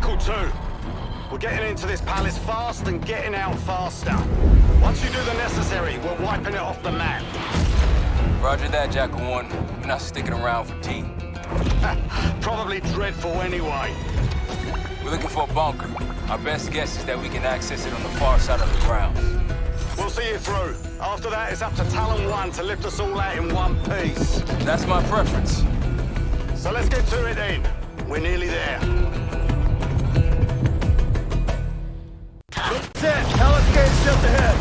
Circle 2. We're getting into this palace fast and getting out faster. Once you do the necessary, we're wiping it off the map. Roger that, Jackal 1. You're not sticking around for tea. Probably dreadful anyway. We're looking for a bunker. Our best guess is that we can access it on the far side of the grounds. We'll see you through. After that, it's up to Talon 1 to lift us all out in one piece. That's my preference. So let's get to it then. We're nearly there. Set, Palace gate's just ahead.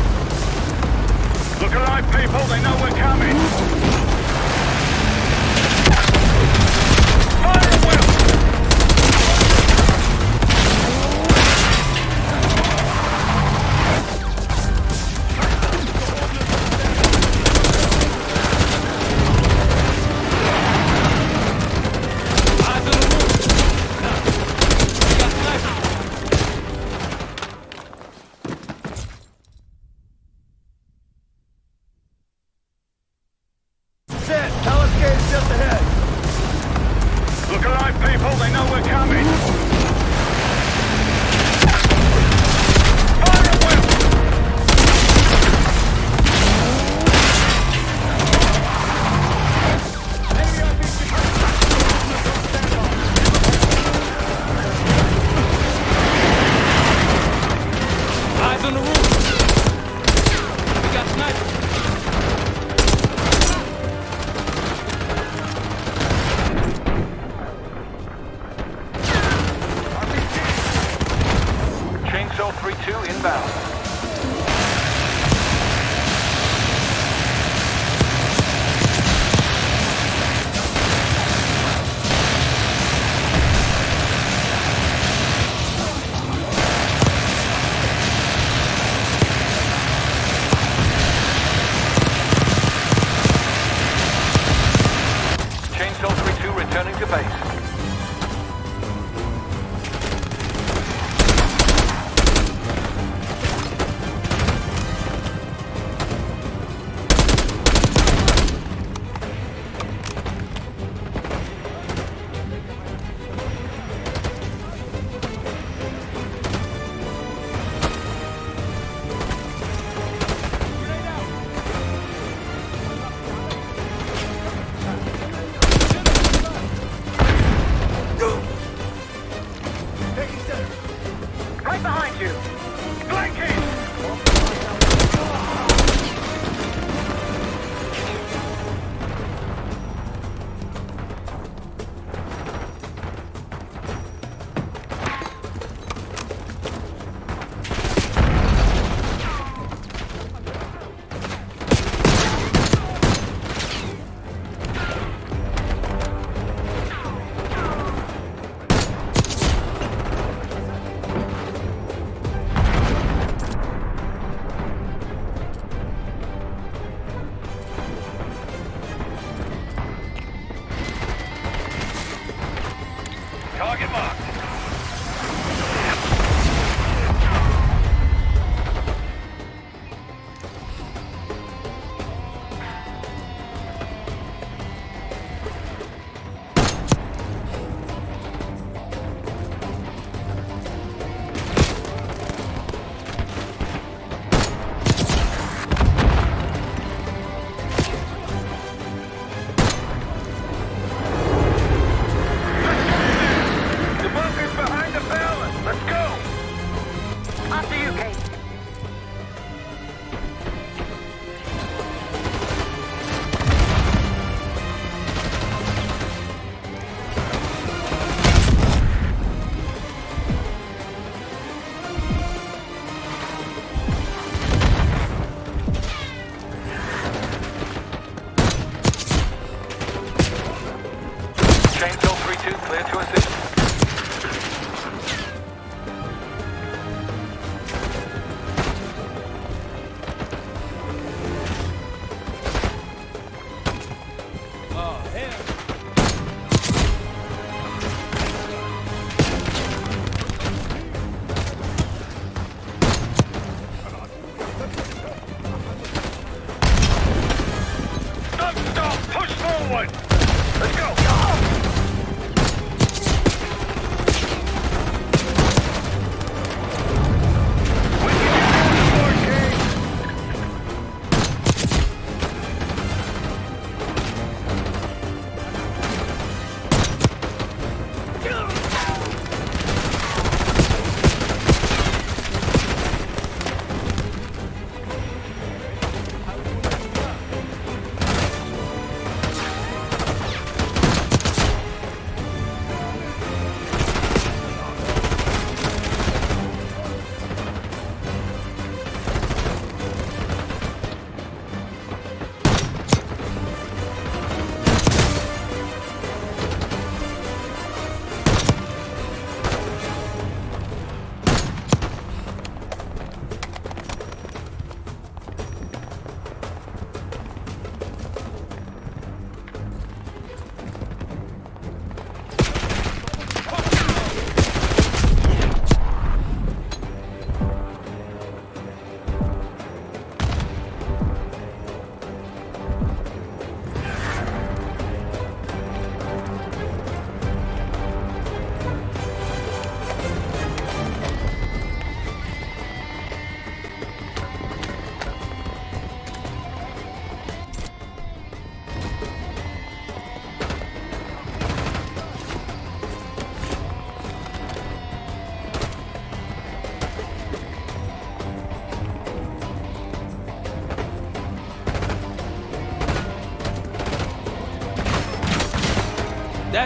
Look alive, people. They know we're coming. Fire at will! Look alive, people. They know we're coming. Fire at will! Eyes on the roof. We got snipers. Chainsaw 3-2 inbound. Chainsaw 3-2 returning to base. Right behind you! Flanking! Target marked. Chainsaw 3-2 clear to assist. Stop! Push forward! Let's go!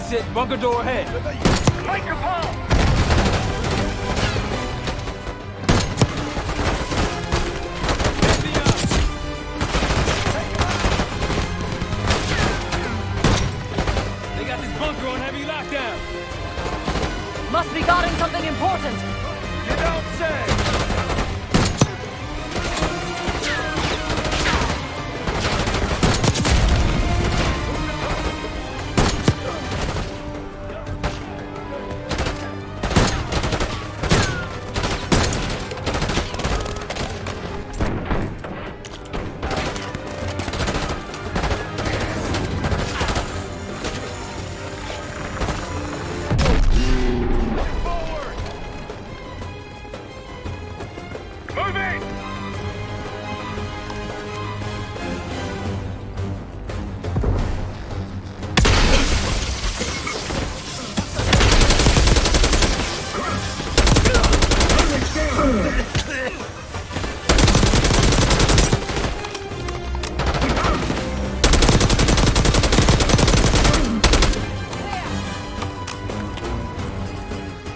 That's it. Bunker door ahead. Make a pole! They got this bunker on heavy lockdown. Must be guarding something important. You don't say.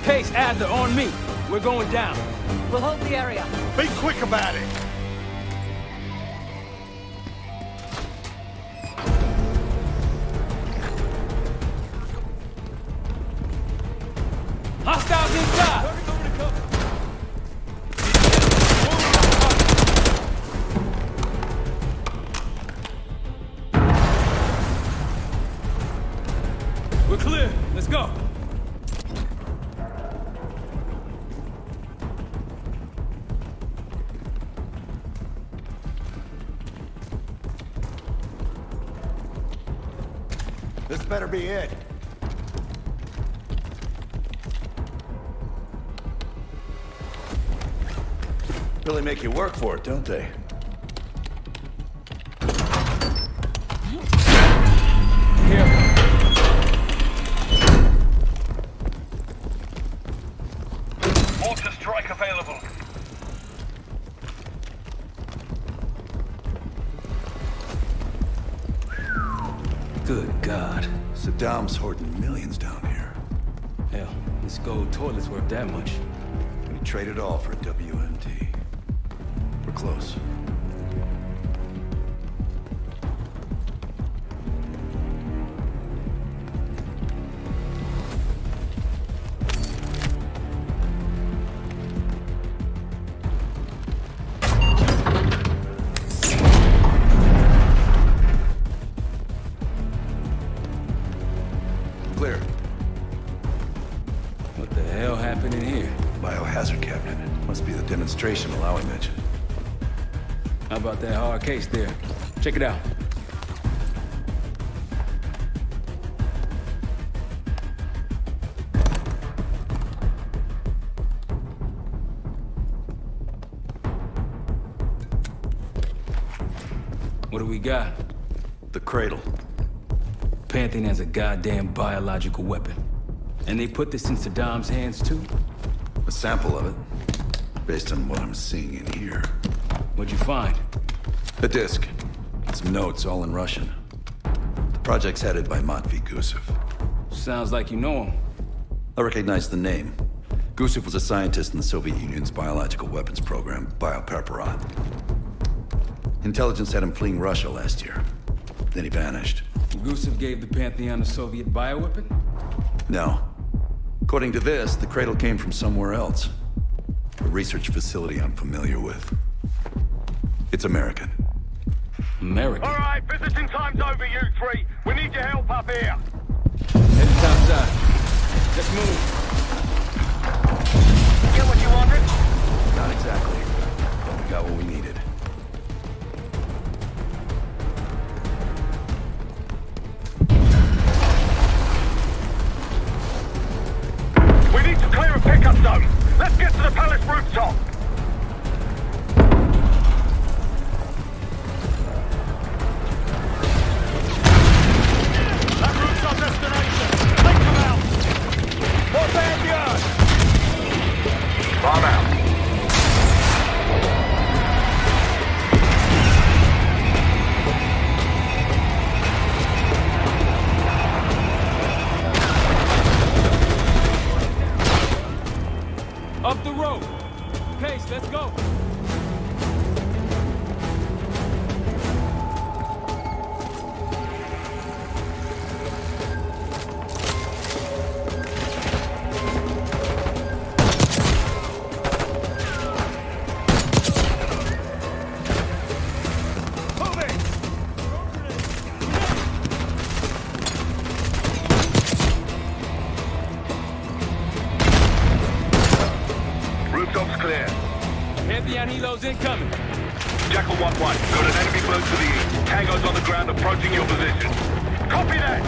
Case Adler on me. We're going down. We'll hold the area. Be quick about it. Hostiles inside. We're clear. Let's go. This better be it. Really make you work for it, don't they? Here. Mortar strike available. Good God. Saddam's hoarding millions down here. Hell, this gold toilet's worth that much. And he traded all for a WMD. We're close. Clear. What the hell happened in here? Biohazard cabinet. Must be the demonstration Malawi mentioned. How about that hard case there? Check it out. What do we got? The cradle. Pantheon has a goddamn biological weapon. And they put this in Saddam's hands too? A sample of it. Based on what I'm seeing in here. What'd you find? A disc. Some notes, all in Russian. The project's headed by Matvey Gusev. Sounds like you know him. I recognize the name. Gusev was a scientist in the Soviet Union's biological weapons program, Biopreparat. Intelligence had him fleeing Russia last year. Then he vanished. Gusev gave the Pantheon a Soviet bioweapon? No. According to this, the cradle came from somewhere else. A research facility I'm familiar with. It's American. American? All right, visiting time's over, you three. We need your help up here. Heading topside. Let's move. Get what you wanted? Not exactly. But we got what we needed. We need to clear a pickup zone. Let's get to the palace rooftop. That route's our destination. Take them out. More Vanguard. Bomb out. let's go. Rooftops clear. Pantheon helos incoming. Jackal 1-1. Got an enemy boat to the east. Tango's on the ground approaching your position. Copy that!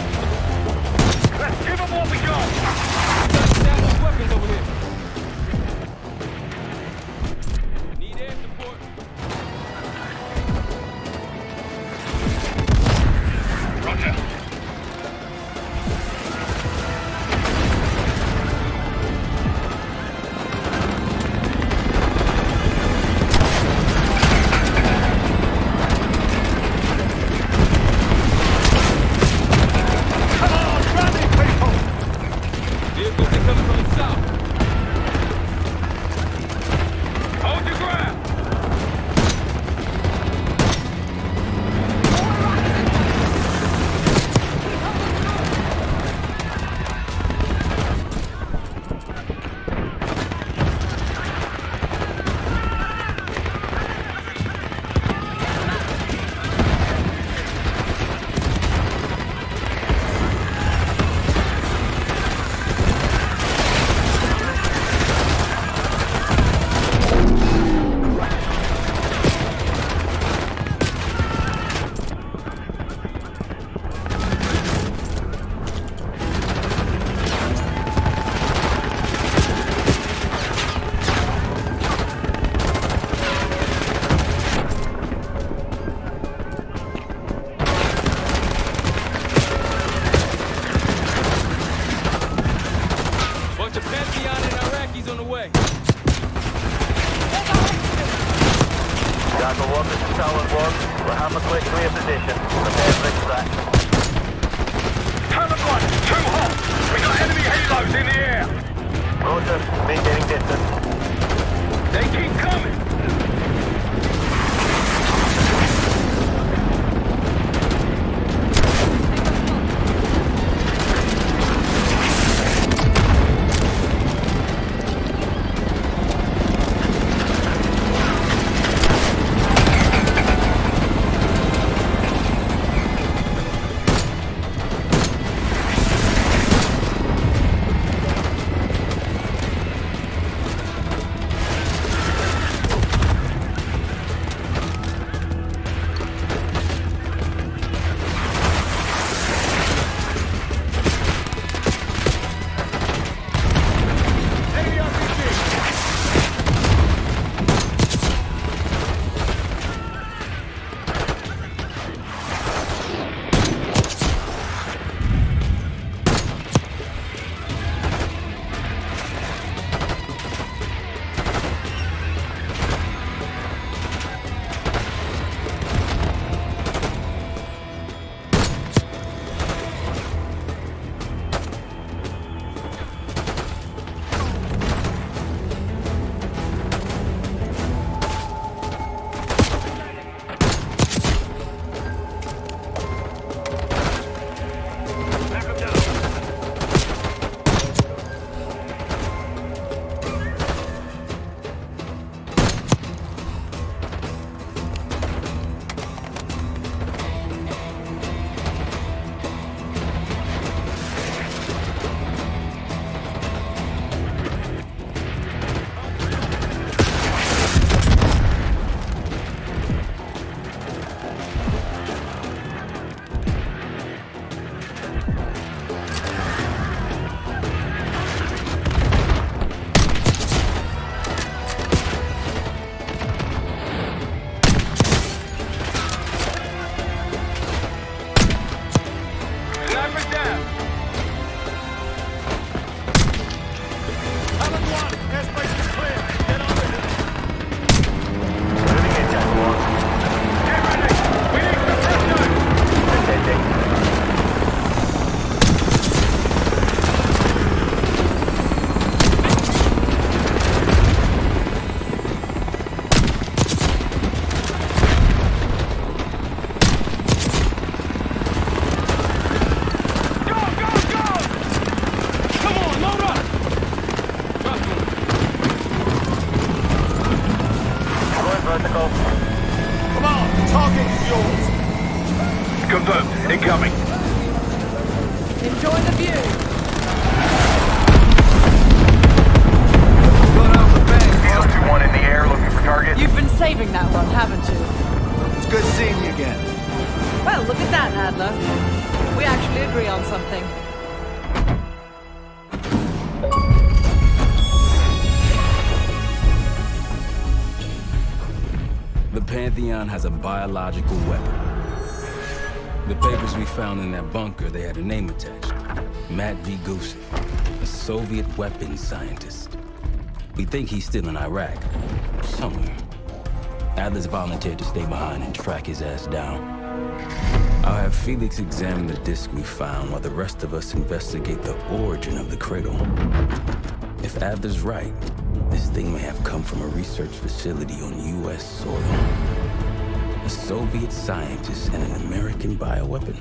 Let's give them what we got! Stack of weapons over here. Need air support. Roger. Come on, rally, people! Vehicles are coming from the south. Hold your ground! Bunch of Pantheon and Iraqis on the way. Jackal 1, this is Talon 1. We'll have a quick clear position. Prepare for extract. Talon 1, too hot! We got enemy halos in the air! Roger, maintaining distance. They keep coming! incoming. Enjoy the view. Eagle 2-1 in the air, looking for target. You've been saving that one, haven't you? It's good seeing you again. Well, look at that, Adler. We actually agree on something. The Pantheon has a biological weapon. The papers we found in that bunker, they had a name attached. Matt V. Gusev, a Soviet weapons scientist. We think he's still in Iraq, somewhere. Adler's volunteered to stay behind and track his ass down. I'll have Felix examine the disc we found while the rest of us investigate the origin of the cradle. If Adler's right, this thing may have come from a research facility on U.S. soil. A Soviet scientist and an American bioweapon.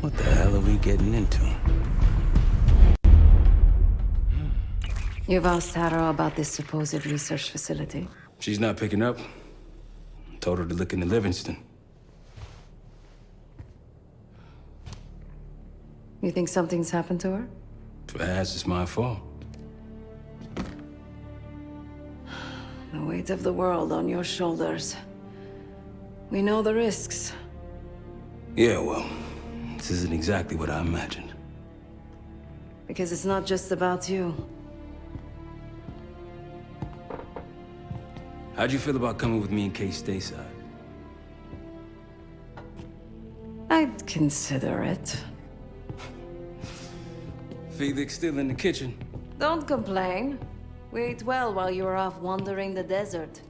What the hell are we getting into? You've asked Harrow about this supposed research facility? She's not picking up. Told her to look into Livingston. You think something's happened to her? If it has, it's my fault. The weight of the world on your shoulders. We know the risks. Yeah, well, this isn't exactly what I imagined. Because it's not just about you. How'd you feel about coming with me in case stateside? I'd consider it. Felix still in the kitchen. Don't complain. We ate well while you were off wandering the desert.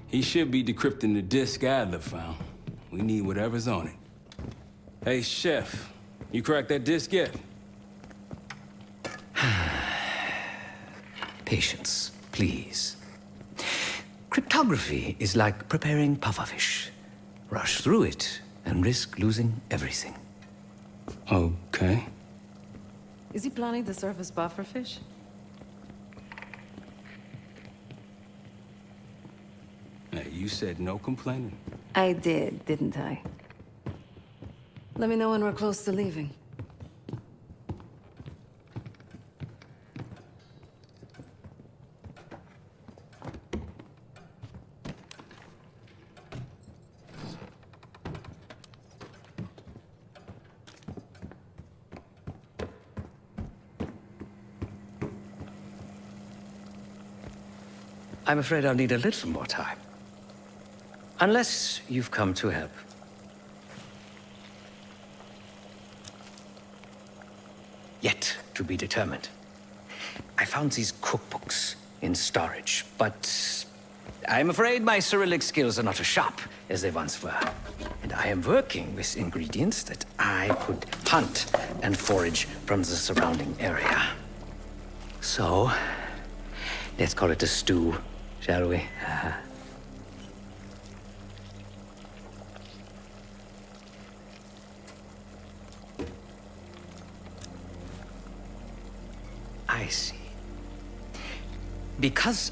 He should be decrypting the disc Adler found. We need whatever's on it. Hey, Chef, you cracked that disc yet? Patience, please. Cryptography is like preparing pufferfish. Rush through it and risk losing everything. Okay. Is he planning to serve us pufferfish? Hey, you said no complaining. I did, didn't I? Let me know when we're close to leaving. I'm afraid I'll need a little more time. Unless you've come to help. Yet to be determined. I found these cookbooks in storage, but I'm afraid my Cyrillic skills are not as sharp as they once were. And I am working with ingredients that I could hunt and forage from the surrounding area. So, let's call it a stew, shall we? I see. Because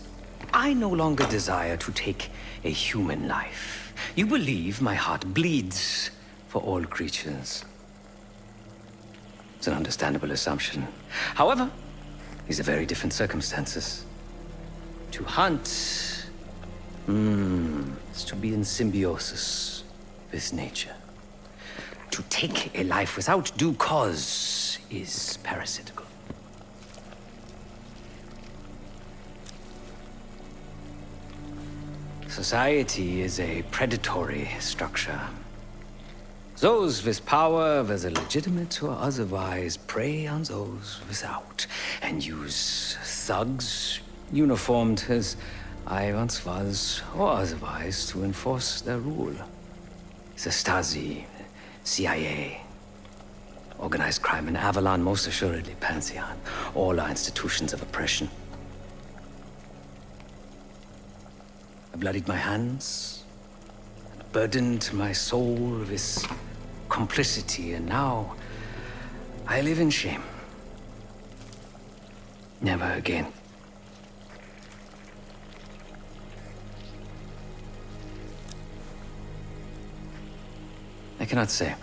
I no longer desire to take a human life, you believe my heart bleeds for all creatures. It's an understandable assumption. However, these are very different circumstances. To hunt, is to be in symbiosis with nature. To take a life without due cause is parasitical. Society is a predatory structure. Those with power, whether legitimate or otherwise, prey on those without, and use thugs, uniformed as I once was, or otherwise, to enforce their rule. The Stasi, CIA, organized crime in Avalon, most assuredly Pantheon. All are institutions of oppression. I bloodied my hands, and burdened my soul with complicity, and now I live in shame. Never again. I cannot say.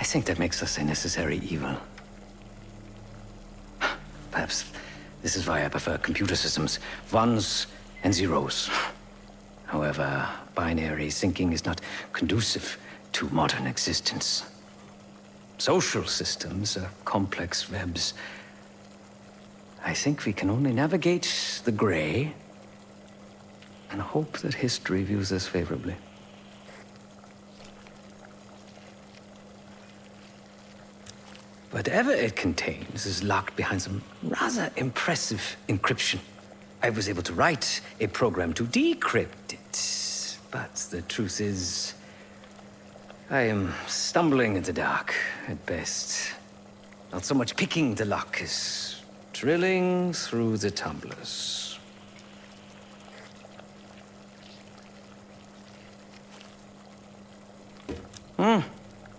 think that makes us a necessary evil. Perhaps this is why I prefer computer systems. Ones and zeros. However, binary thinking is not conducive to modern existence. Social systems are complex webs. I think we can only navigate the gray and hope that history views us favorably. Whatever it contains is locked behind some rather impressive encryption. I was able to write a program to decrypt it, but the truth is, I am stumbling in the dark at best. Not so much picking the lock as drilling through the tumblers.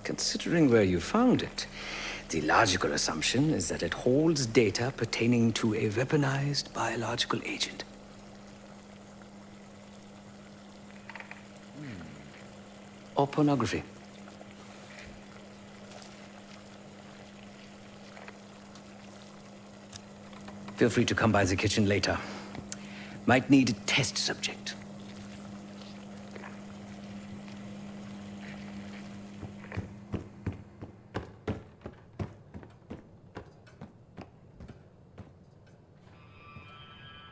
Considering where you found it, the logical assumption is that it holds data pertaining to a weaponized biological agent. Or pornography. Feel free to come by the kitchen later. Might need a test subject.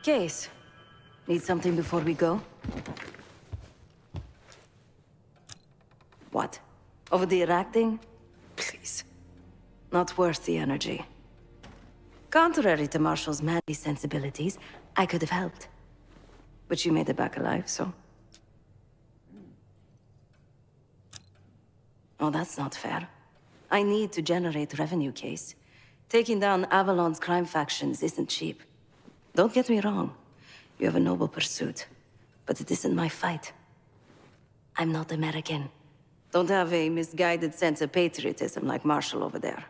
Case. Need something before we go? What? Over the Iraq thing? Please. Not worth the energy. Contrary to Marshall's manly sensibilities, I could have helped. But you made it back alive, so... Oh, that's not fair. I need to generate revenue, Case. Taking down Avalon's crime factions isn't cheap. Don't get me wrong. You have a noble pursuit. But it isn't my fight. I'm not American. Don't have a misguided sense of patriotism like Marshall over there.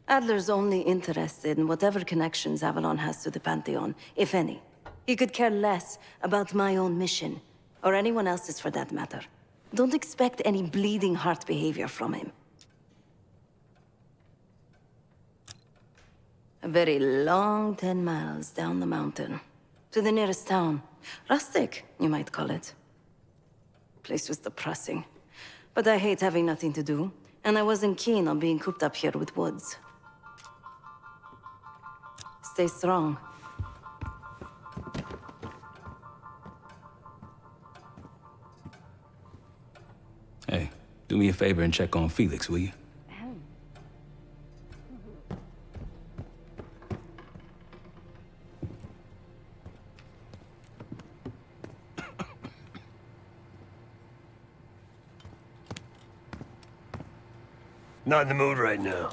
Adler's only interested in whatever connections Avalon has to the Pantheon, if any. He could care less about my own mission, or anyone else's for that matter. Don't expect any bleeding heart behavior from him. A very long 10 miles down the mountain, to the nearest town. Rustic, you might call it. Place was depressing, but I hate having nothing to do, and I wasn't keen on being cooped up here with Woods. Stay strong. Hey, do me a favor and check on Felix, will you? Not in the mood right now.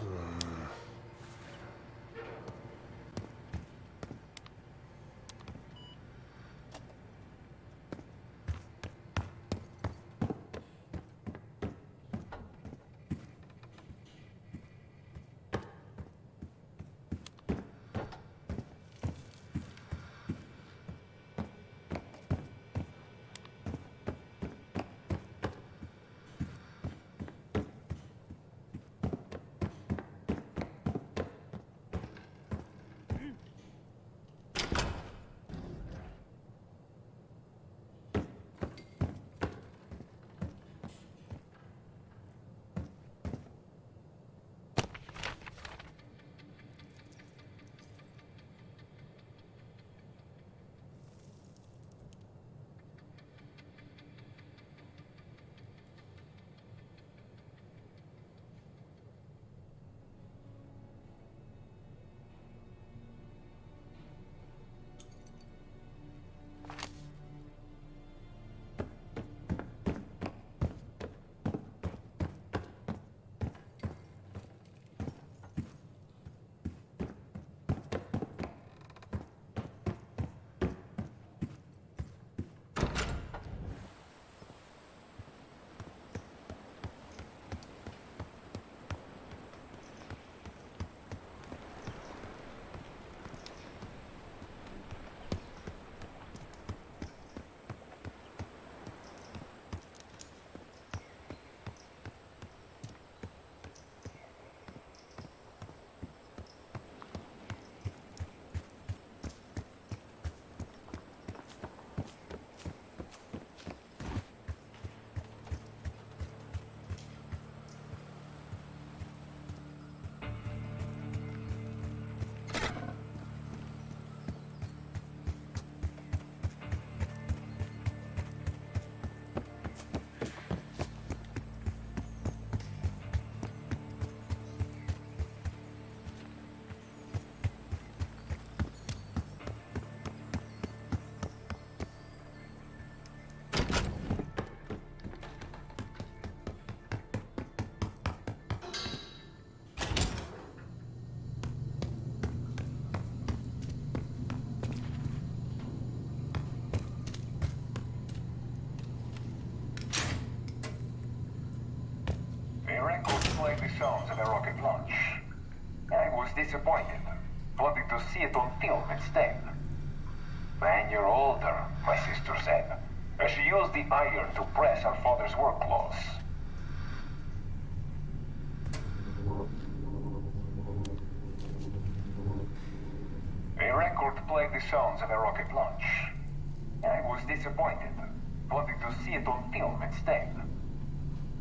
sounds of a rocket launch. I was disappointed, wanting to see it on film instead. When you're older, my sister said, as she used the iron to press her father's work clothes. A record played the sounds of a rocket launch. I was disappointed, wanting to see it on film instead.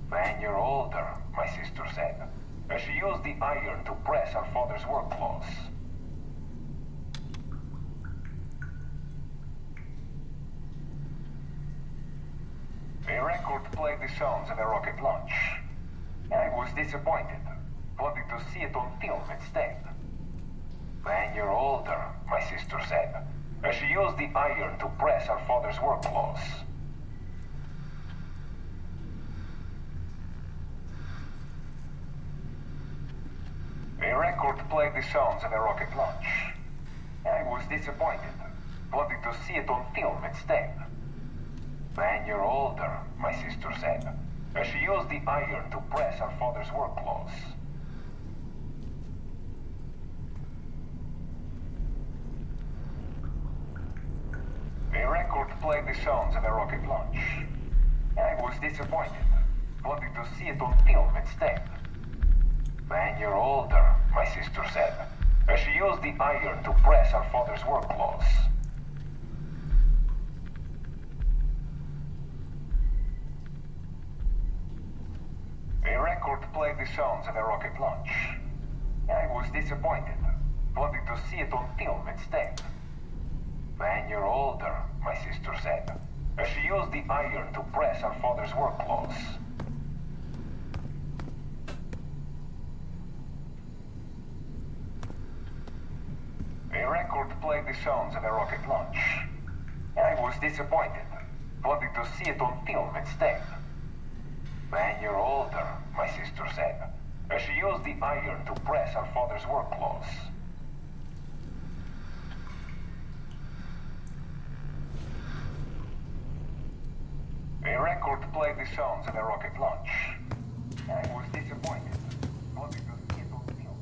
When you're older, my sister said, as she used the iron to press her father's work clothes. A record played the sounds of a rocket launch. I was disappointed, wanting to see it on film instead. When you're older, my sister said, as she used the iron to press her father's work clothes. A record played the sounds of a rocket launch. I was disappointed, wanting to see it on film instead. When you're older, my sister said, as she used the iron to press her father's work clothes. A record played the sounds of a rocket launch. I was disappointed, wanting to see it on film instead. When you're older, my sister said, as she used the iron to press her father's work clothes. A record played the sounds of a rocket launch. I was disappointed, wanting to see it on film instead. When you're older, my sister said, as she used the iron to press her father's work clothes. A record played the sounds of a rocket launch. I was disappointed, wanting to see it on film instead. When you're older, my sister said, as she used the iron to press her father's work clothes. A record played the sounds of a rocket launch. I was disappointed, wanting to see it on film.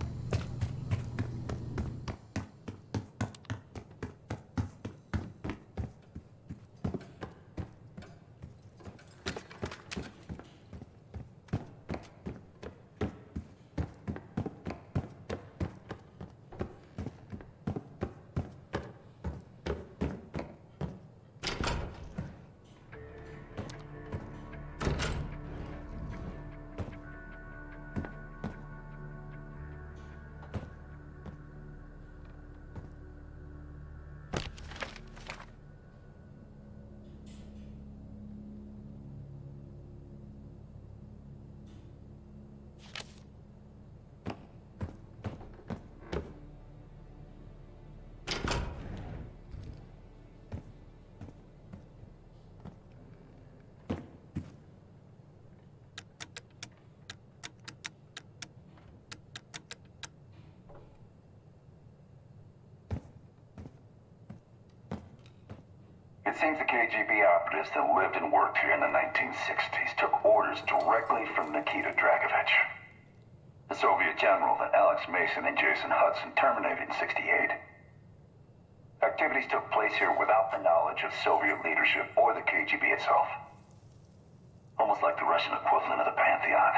It seems the KGB operatives that lived and worked here in the 1960s took orders directly from Nikita Dragovich, the Soviet general that Alex Mason and Jason Hudson terminated in '68. Activities took place here without the knowledge of Soviet leadership or the KGB itself. Almost like the Russian equivalent of the Pantheon.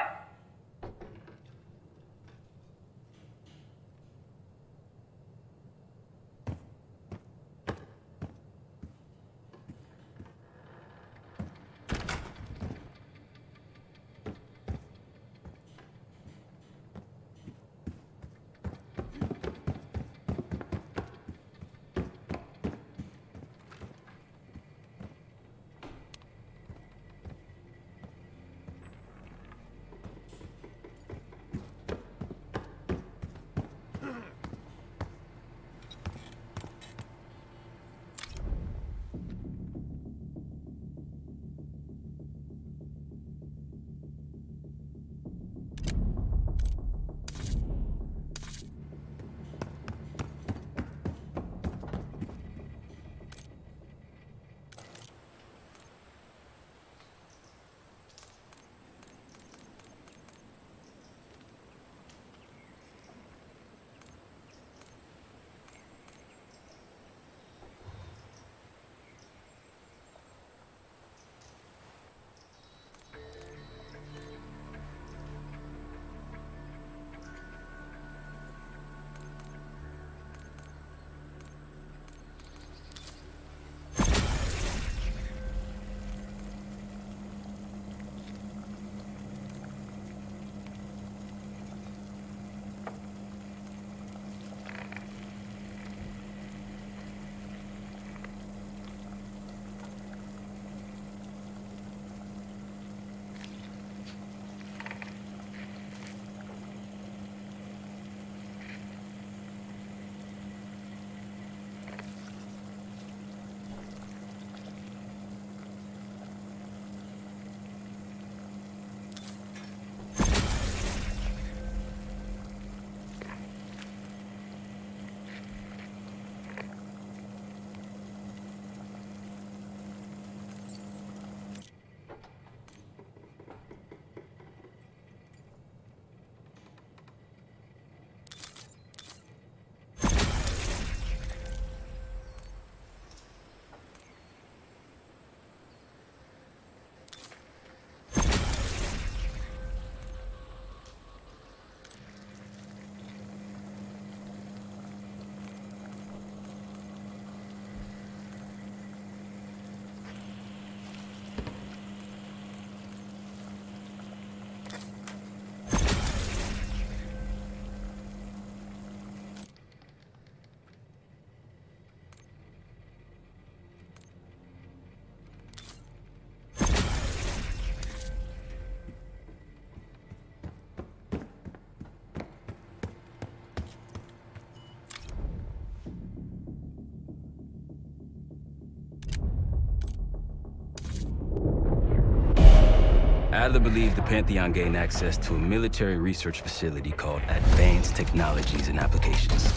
Adler believed the Pantheon gained access to a military research facility called Advanced Technologies and Applications.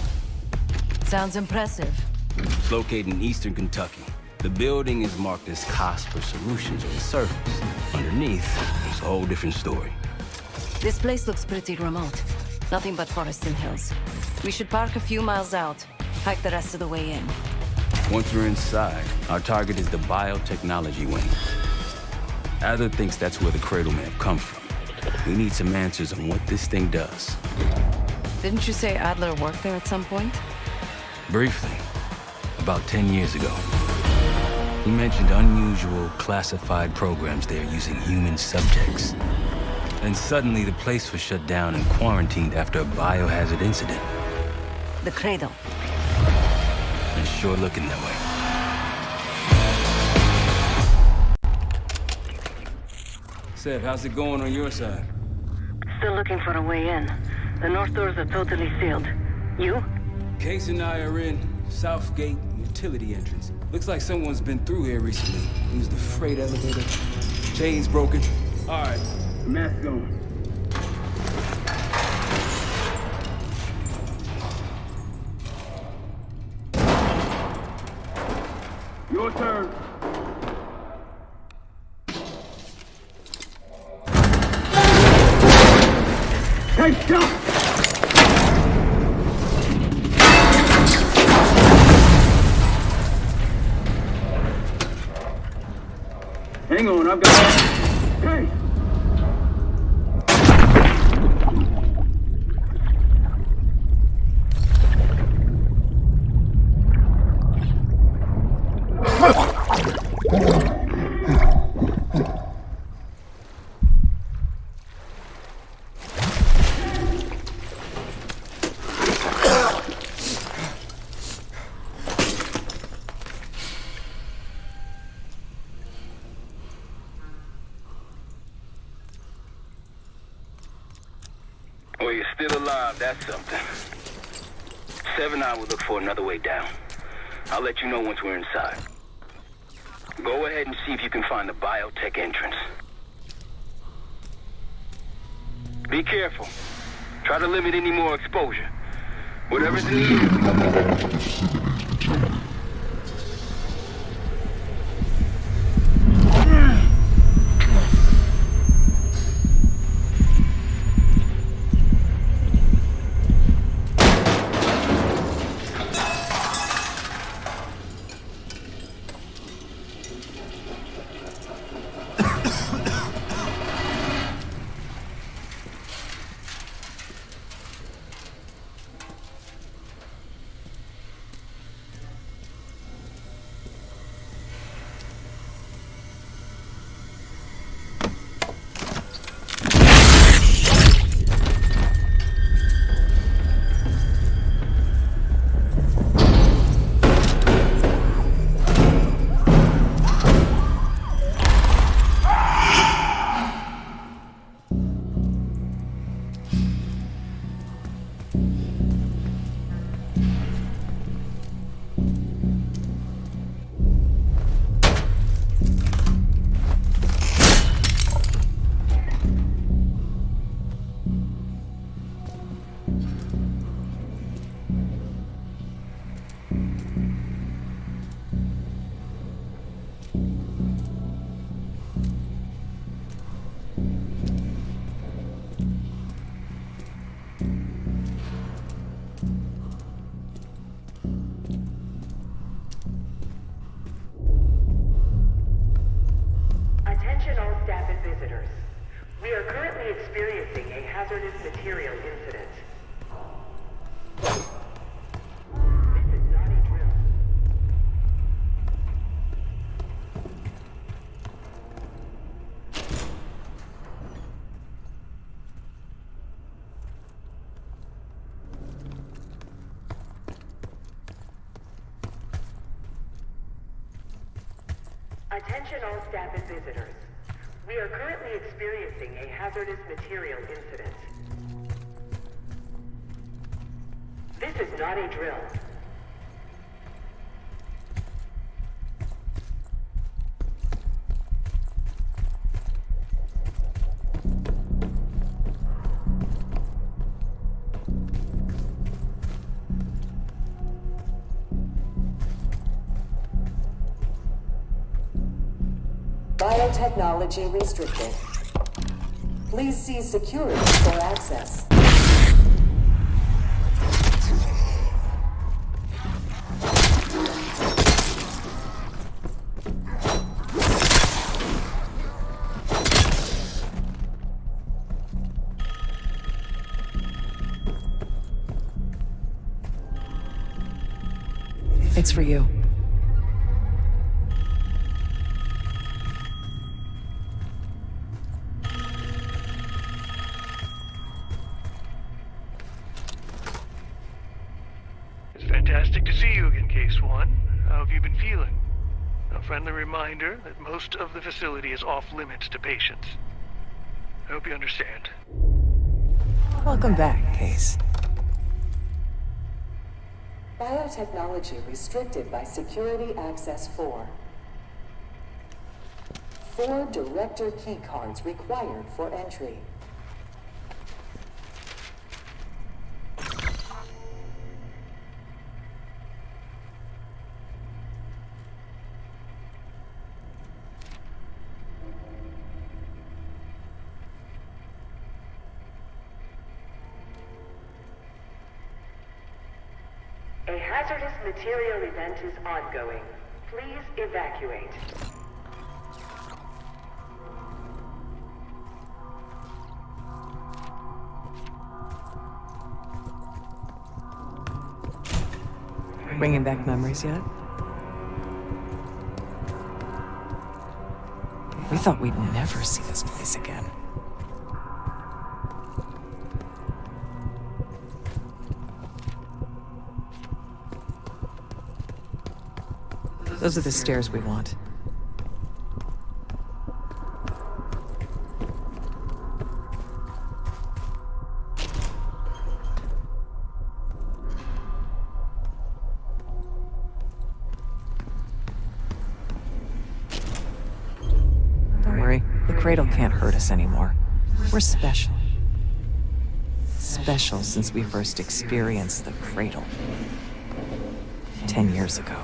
Sounds impressive. It's located in eastern Kentucky. The building is marked as Cosper Solutions on the surface. Underneath, it's a whole different story. This place looks pretty remote. Nothing but forests and hills. We should park a few miles out, hike the rest of the way in. Once we're inside, our target is the biotechnology wing. Adler thinks that's where the cradle may have come from. We need some answers on what this thing does. Didn't you say Adler worked there at some point? Briefly, about 10 years ago. He mentioned unusual, classified programs there using human subjects. Then suddenly the place was shut down and quarantined after a biohazard incident. The cradle. It's sure looking that way. Seb, how's it going on your side? Still looking for a way in. The north doors are totally sealed. You? Case and I are in Southgate utility entrance. Looks like someone's been through here recently. Used the freight elevator. Chain's broken. All right, mask going. Your turn. Take shot! Hang on, I've got... Hey! Well, you're still alive, that's something. Seven and I will look for another way down. I'll let you know once we're inside. Go ahead and see if you can find the biotech entrance. Be careful. Try to limit any more exposure. Whatever's in the Attention all staff and visitors. We are currently experiencing a hazardous material incident. This is not a drill. Attention all staff and visitors. We are currently experiencing a hazardous material incident. This is not a drill. Biotechnology restricted. Please see security for access. It's for you. It's fantastic to see you again, Case One. How have you been feeling? A friendly reminder that most of the facility is off limits to patients. I hope you understand. Welcome back, Case. Biotechnology restricted by Security Access 4. 4 Director keycards required for entry. A hazardous material event is ongoing. Please evacuate. Bringing back memories yet? We thought we'd never see this place again. Those are the stairs we want. Don't worry, the cradle can't hurt us anymore. We're special. Special since we first experienced the cradle. 10 years ago.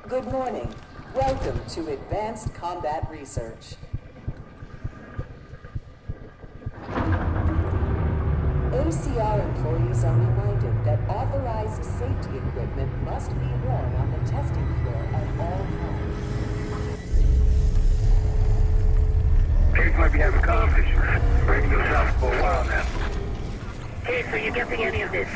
Good morning. Welcome to Advanced Combat Research. ACR employees are reminded that authorized safety equipment must be worn on the testing floor at all times. Case might be having conversations. Bring yourself for a while now. Hey, so you getting any of this?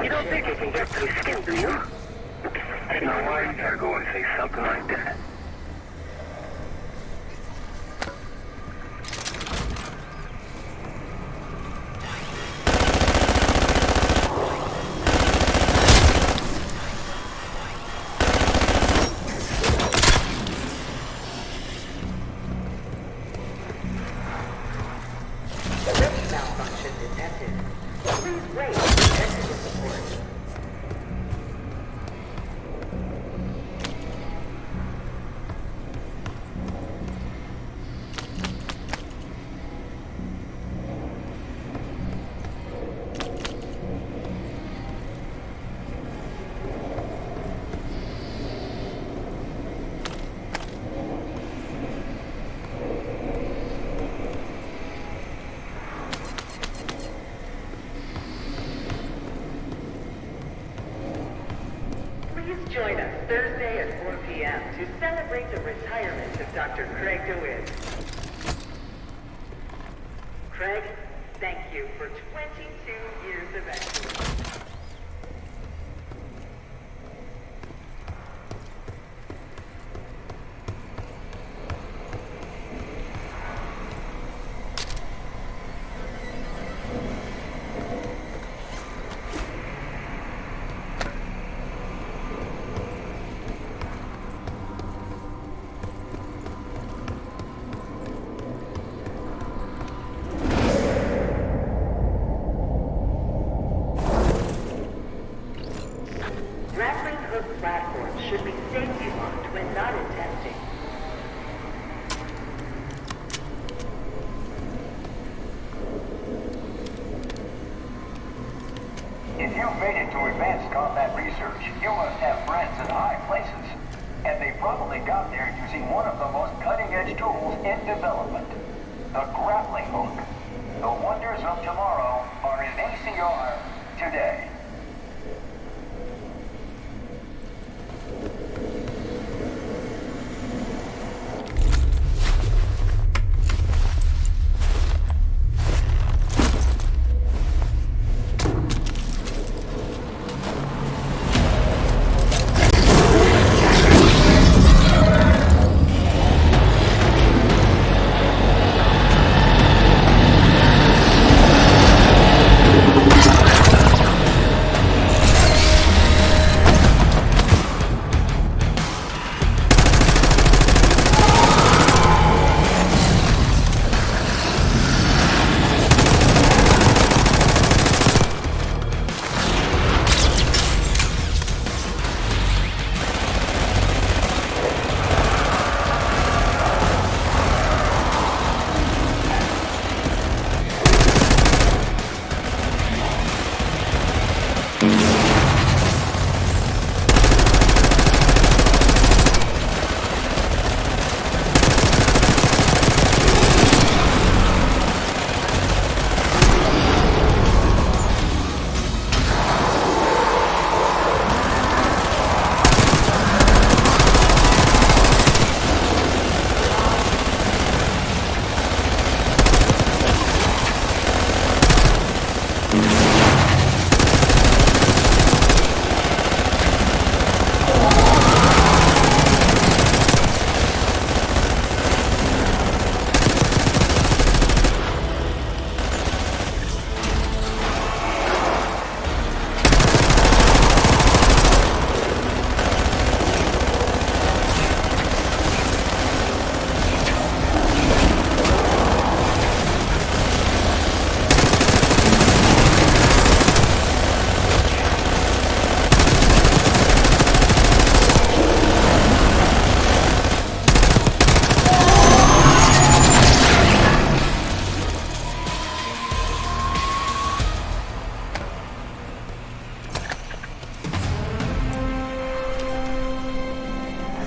You don't think it can get through skin, do you? There's no why you gotta go and say something like that. detected. Please wait for exit support. Join us Thursday at 4 p.m. to celebrate the retirement of Dr. Craig DeWitt. Craig, thank you for 22 years of excellence. Should be safety locked when not in testing. If you've made it to advanced combat research, you must have friends in high places. And they probably got there using one of the most cutting-edge tools in development. The grappling hook. The wonders of tomorrow are in ACR today.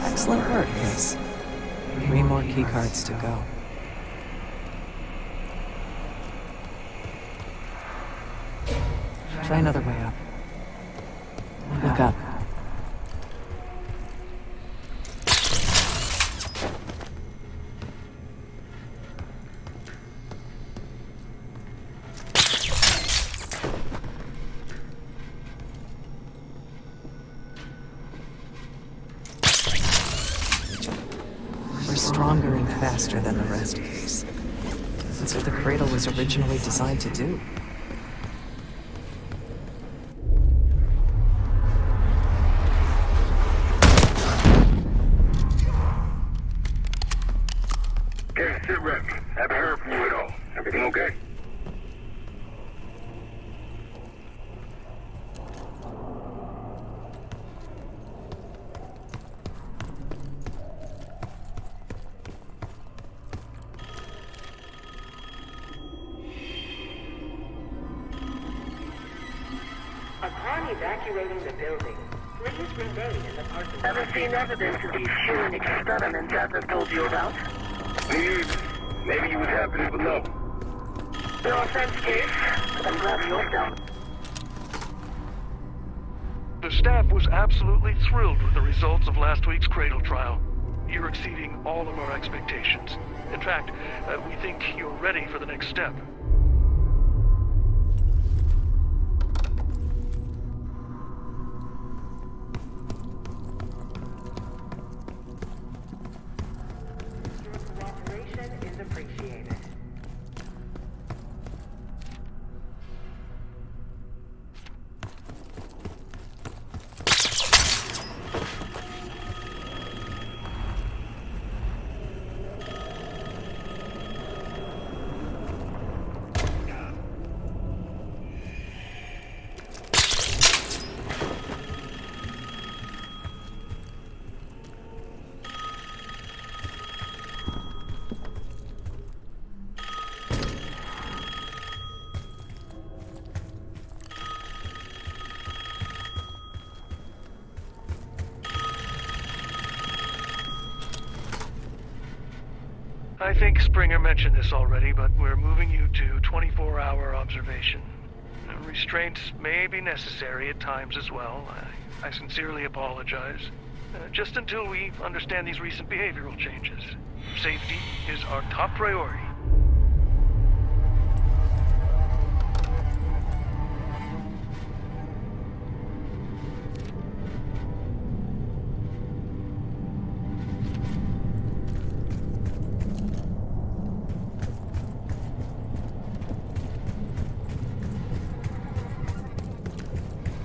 Excellent work, Ace. 3 more keycards to go. Try another way up. Look up. We're stronger and faster than the rest, Case. That's what the Cradle was originally designed to do. Okay, sit rep. Haven't heard from you at all. Everything okay? evacuating the building. Please remain in the parking lot. Ever seen evidence of these human experiments Atlas told you about? Maybe you was happening below. No offense, Case. I'm glad you're down. The staff was absolutely thrilled with the results of last week's Cradle trial. You're exceeding all of our expectations. In fact, we think you're ready for the next step. Your cooperation is appreciated. I think Springer mentioned this already, but we're moving you to 24-hour observation. Restraints may be necessary at times as well. I sincerely apologize. Just until we understand these recent behavioral changes. Safety is our top priority.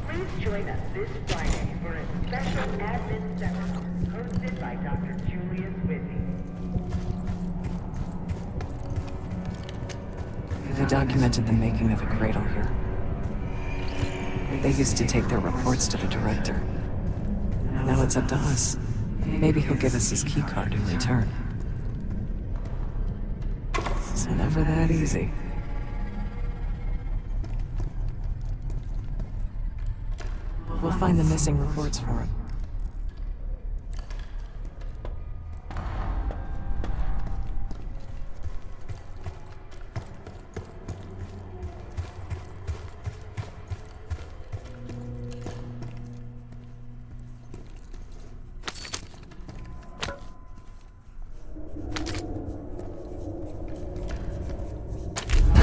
Please join us this Friday for a special admin seminar hosted by Dr. Julius Whitney. They documented the making of a cradle here. They used to take their reports to the director. Now it's up to us. Maybe he'll give us his keycard in return. It's never that easy. We'll find the missing reports for him.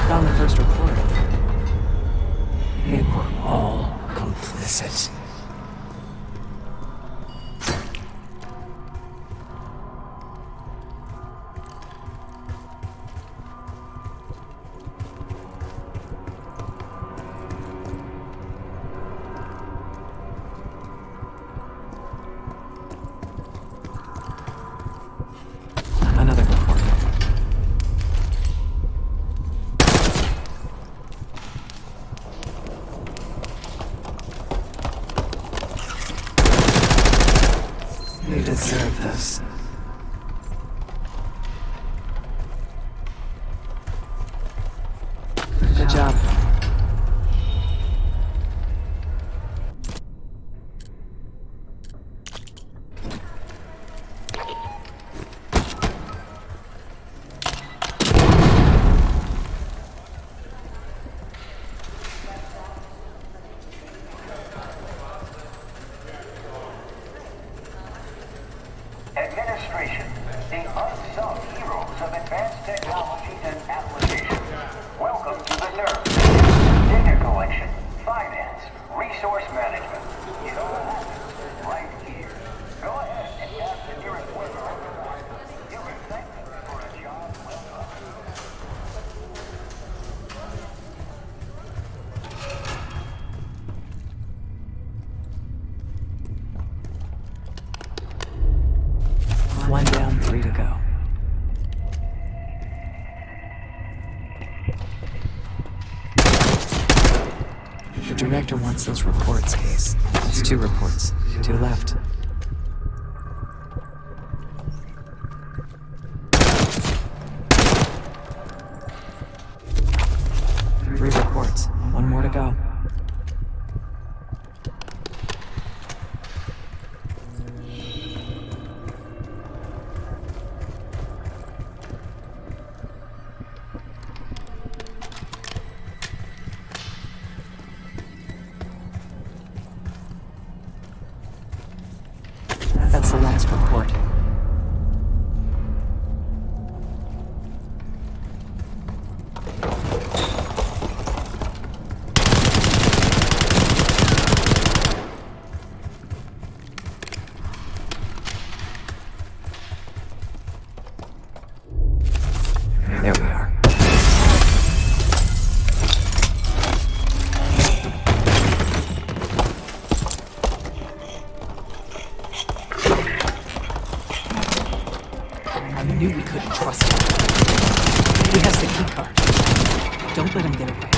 Found the first report. They were all complicit. Another report. You deserve this. Good job. Administration, the unsung heroes of advanced technologies and applications. Welcome to the service. Data collection, finance, resource management. It all happens right here. Go ahead and tap the nearest window. You'll be thankful for a job well done. One down, 3 to go. The director wants those reports, Case. There's 2 reports. 2 left. Three reports. 1 more to go. There we are. I knew we couldn't trust him. He has the keycard. Don't let him get away.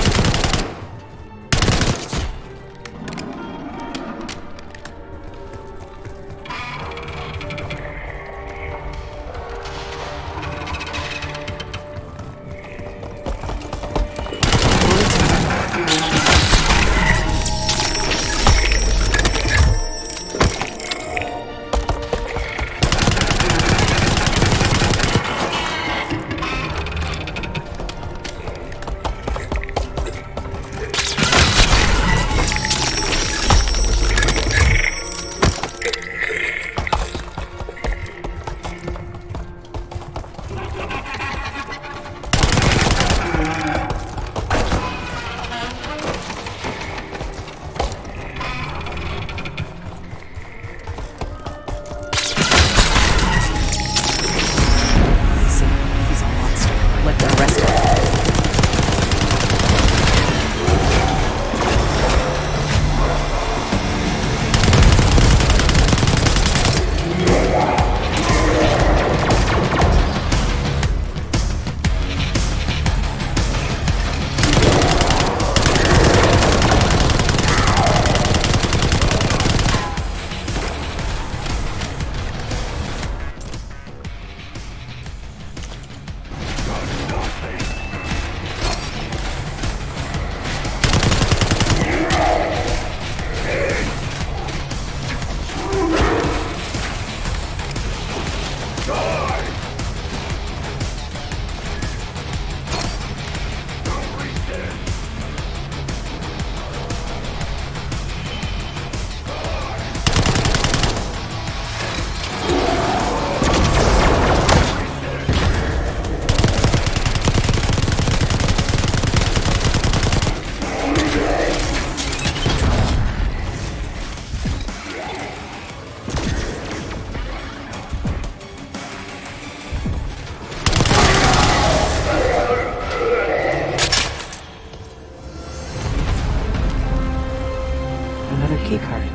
Keycard.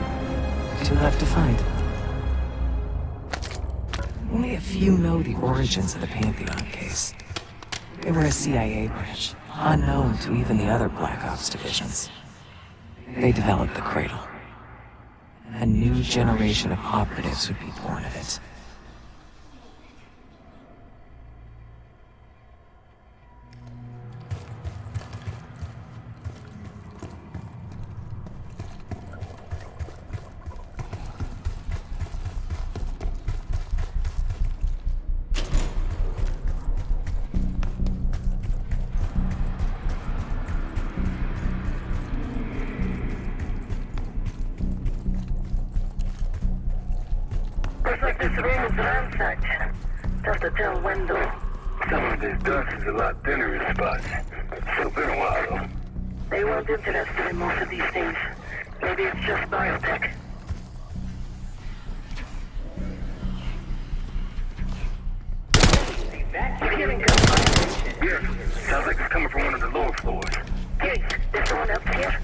2 left to find. Only a few know the origins of the Pantheon case. They were a CIA branch, unknown to even the other Black Ops divisions. They developed the Cradle. A new generation of operatives would be born of it. Looks like this room is ransacked. Tough to tell when though. Some of this dust is a lot thinner in spots. Still been a while though. They weren't interested in most of these things. Maybe it's just biotech. You're hearing gunfire? Yes, sounds like it's coming from one of the lower floors. Hey, there's someone else here.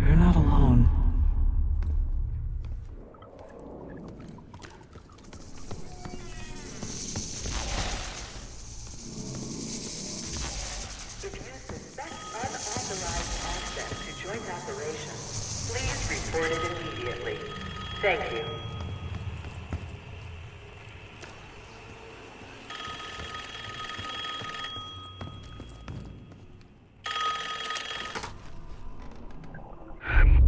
You're not alone. If you suspect unauthorized access to joint operations, please report it immediately. Thank you.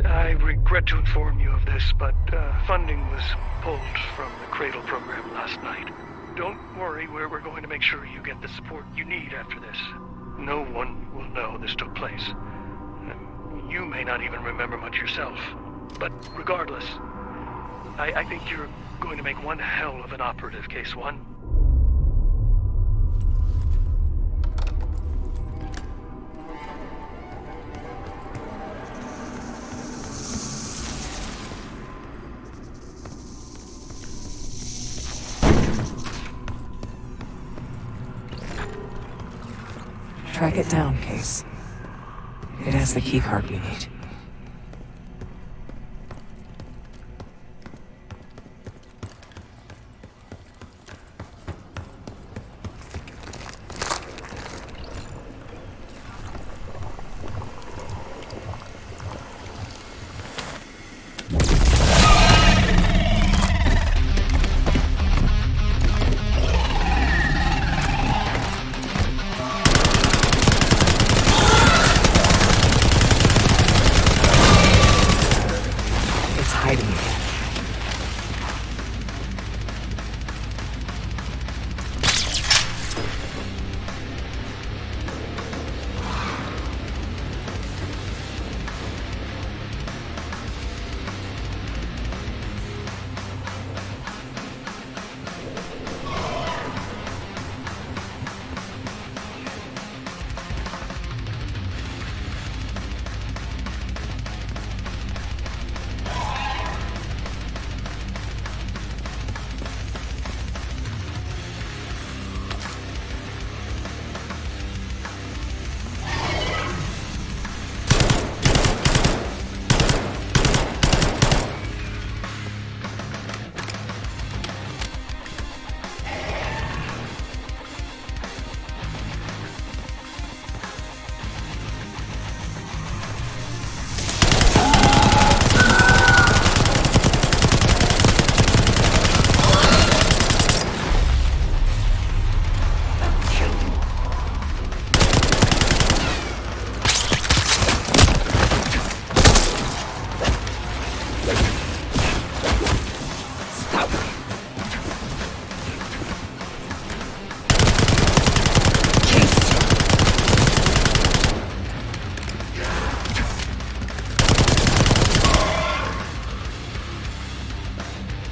I regret to inform you of this, but funding was pulled from the Cradle program last night. Don't worry, we're going to make sure you get the support you need after this. No one will know this took place. You may not even remember much yourself. But regardless, I think you're going to make one hell of an operative, Case One. Track it down, Case. It has the keycard we need.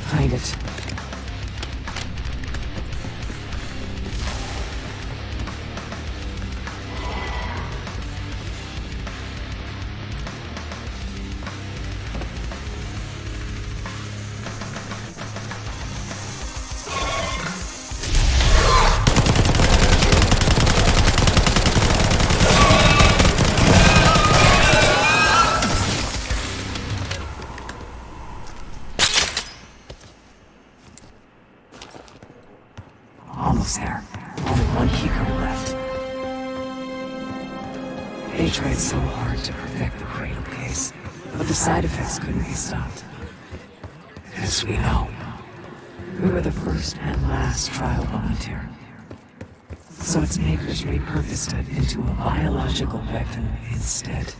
Find it. Almost there. Only one keycard left. They tried so hard to perfect the cradle case, but the side effects couldn't be stopped. As we know, we were the first and last trial volunteer. So its makers repurposed it into a biological weapon instead.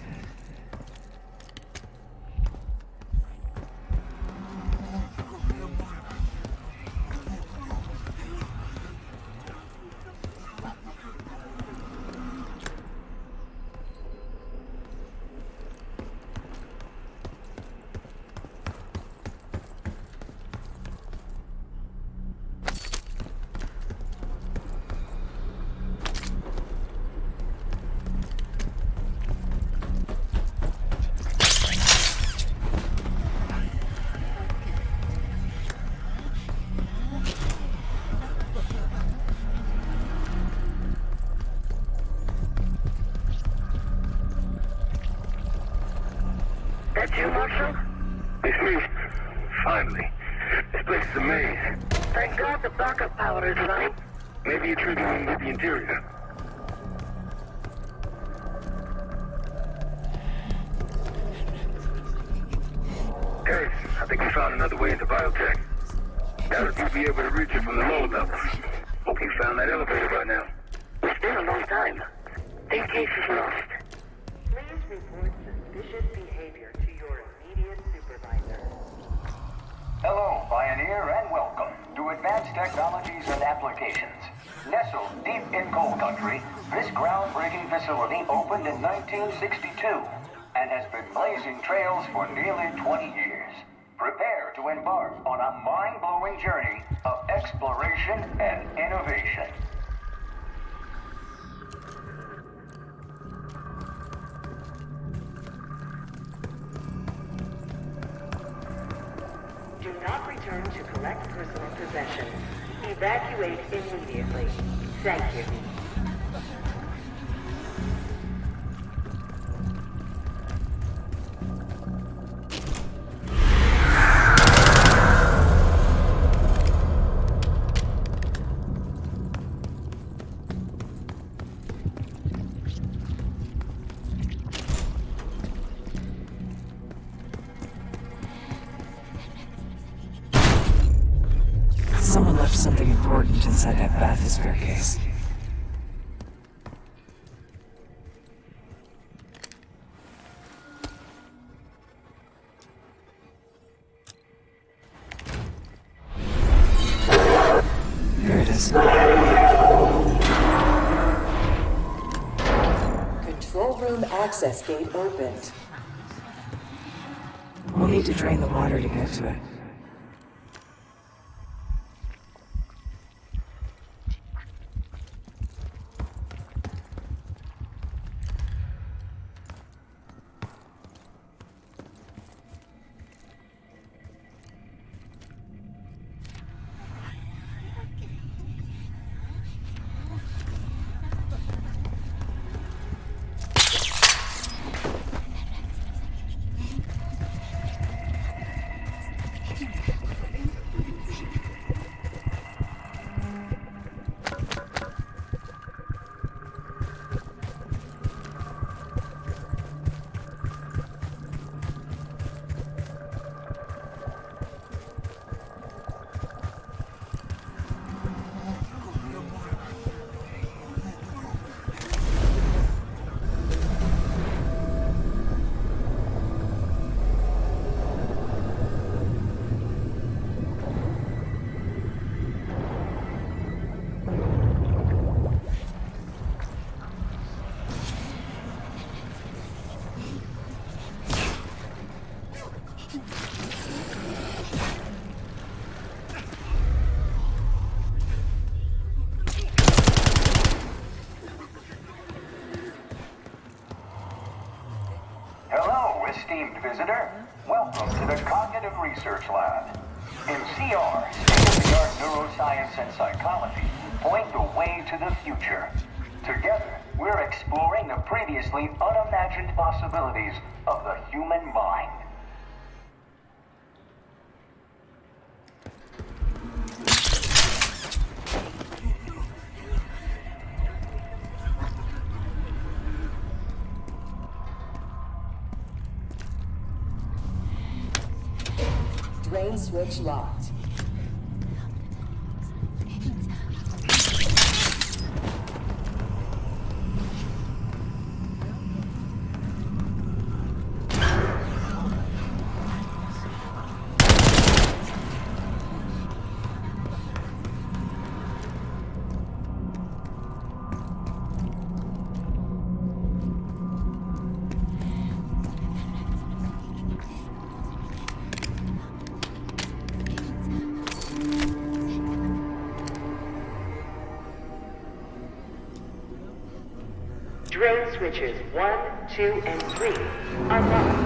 That you, Marshal? It's me. Finally. This place is a maze. Thank God the backup power is running. Maybe you're triggering with the interior. Guys, I think we found another way into biotech. Doubt if you'll be able to reach it from the lower levels. Hope you found that elevator by now. It's been a long time. Think case is lost. Please report suspicious behavior to your immediate supervisor. Hello, Pioneer, and welcome to Advanced Technologies and Applications. Nestled deep in coal country, this groundbreaking facility opened in 1962 and has been blazing trails for nearly 20 years. Prepare to embark ongoing journey of exploration and innovation. Do not return to collect personal possessions. Evacuate immediately. Thank you. Someone left something important inside that bathysphere case. Here it is. Control room access gate opened. We'll need to drain the water to get to it. Hello, esteemed visitor. Welcome to the Cognitive Research Lab. In CR, state-of-the-art neuroscience and psychology point the way to the future. Together, we're exploring the previously unimagined possibilities of the human mind. Drain switch locked. Drone switches 1, 2, and 3 unlocked.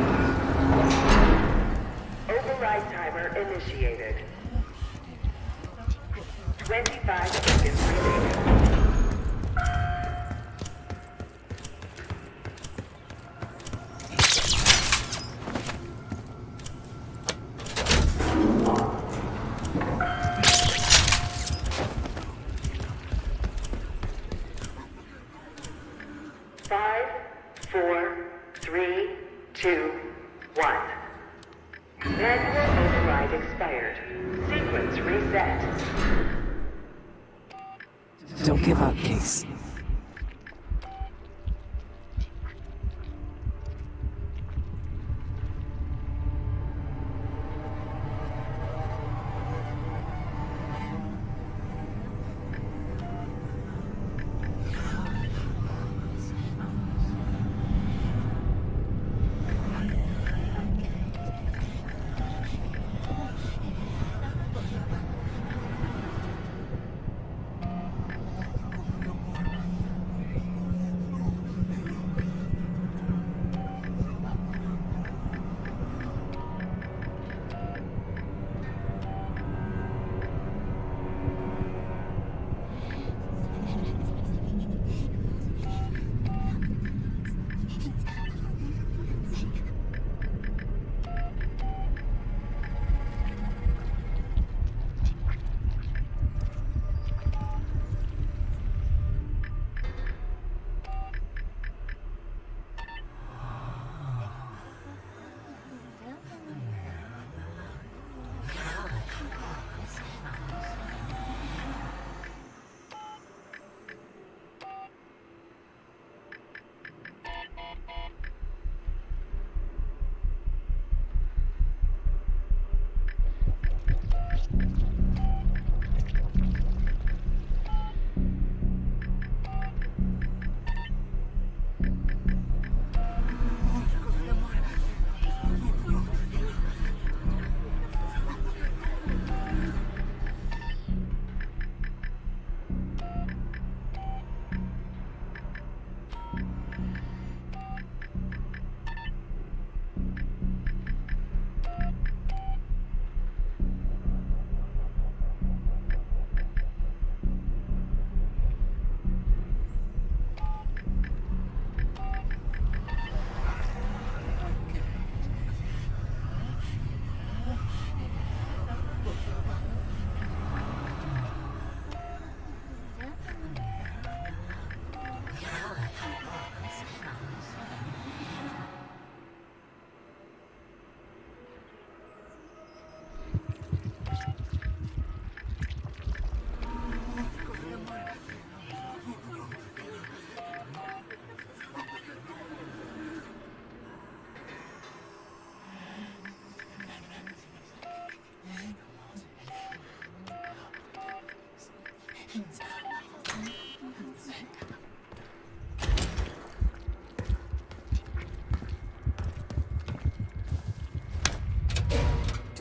Override timer initiated. 25 seconds remaining. Don't give up, Case.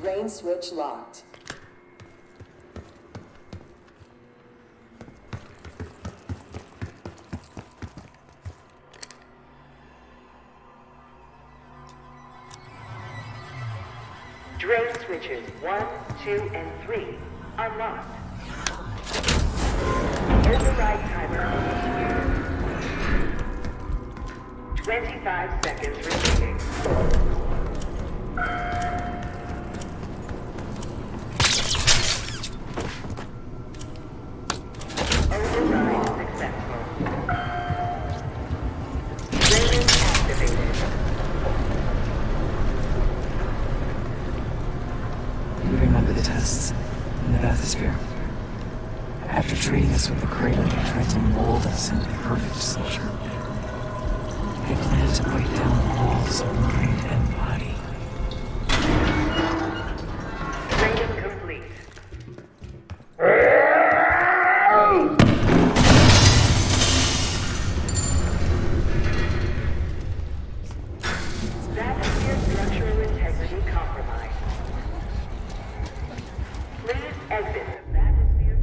Drain switch locked. Drain switches 1, 2, and 3 unlocked. Override timer initiated. 25 seconds remaining. Override successful. Drain activated. You remember the tests in the bathysphere? After treating us with the cradle, they tried to mold us into perfect soldier. They planned to break down the walls of mind and body. Training complete. Bathysphere structural integrity compromised. Please exit the bathysphere.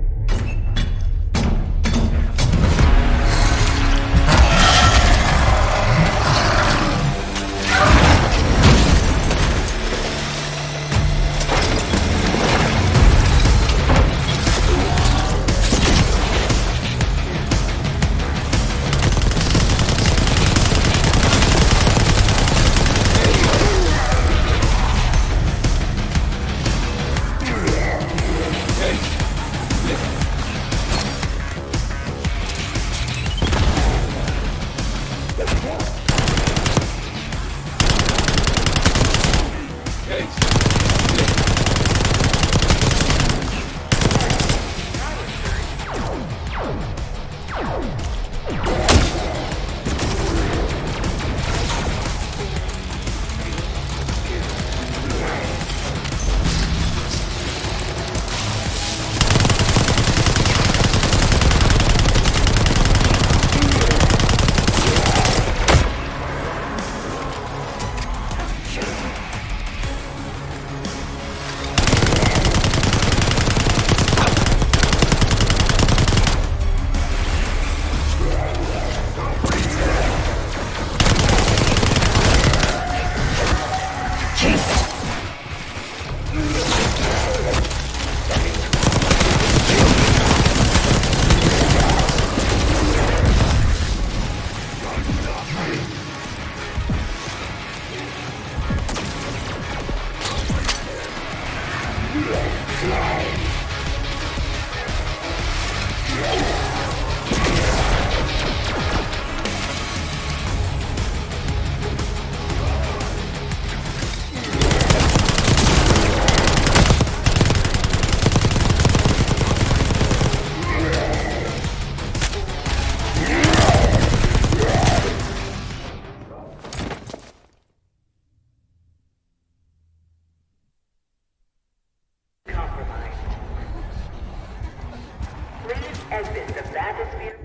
Exit the bathysphere.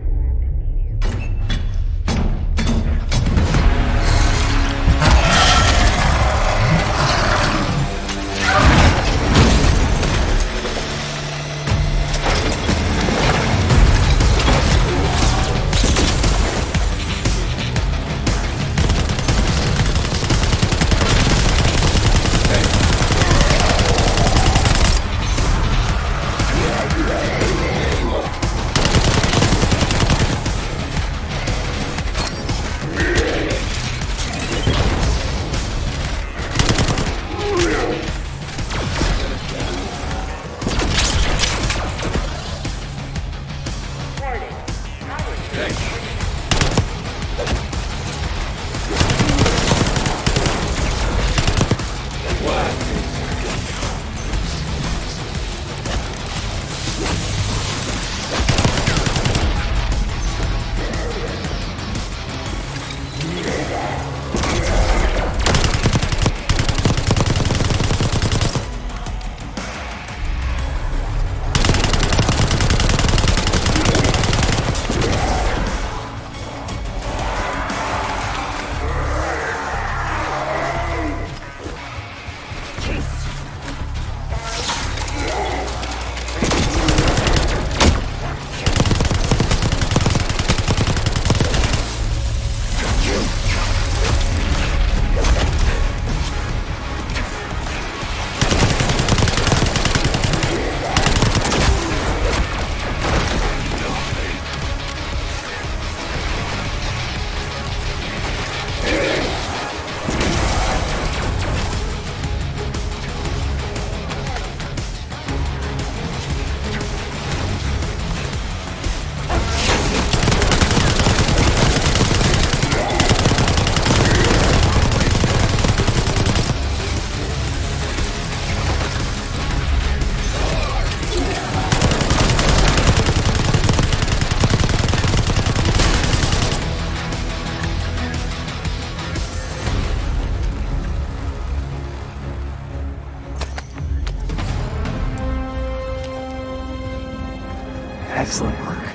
Excellent work.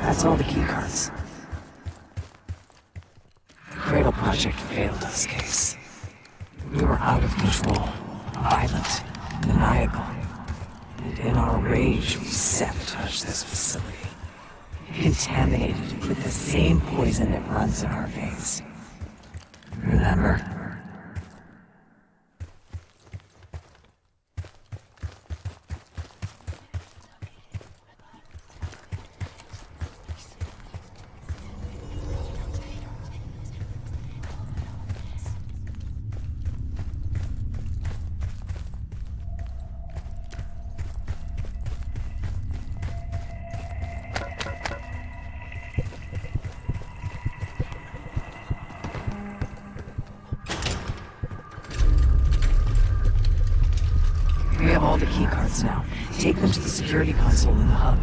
That's all the keycards. The Cradle Project failed us, Case. We were out of control, violent, maniacal. And in our rage, we sabotaged this facility. Contaminated it with the same poison that runs in our veins. Remember? We have all the keycards now. Take them to the security console in the hub.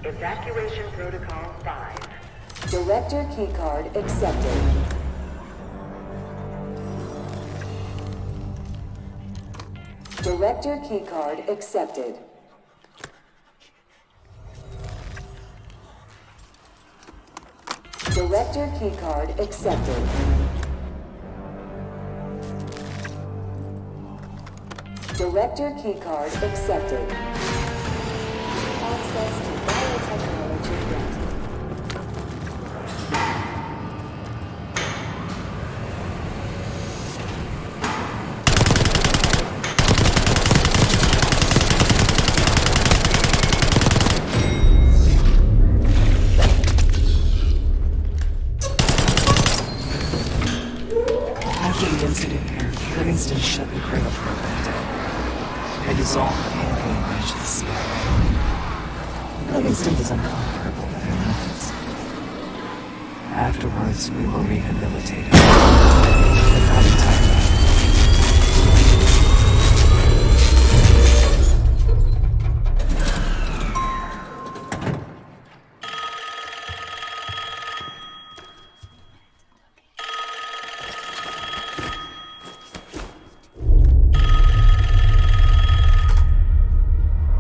Evacuation Protocol 5. Director keycard accepted. Director keycard accepted. Director keycard accepted. Director keycard accepted. Access to biotechnology granted. After the incident here, Livingston shut the Cradle program down. I dissolved the campaign branch of the CIA. Livingston was uncomfortable with their methods. Afterwards, we were rehabilitated. I got entirely.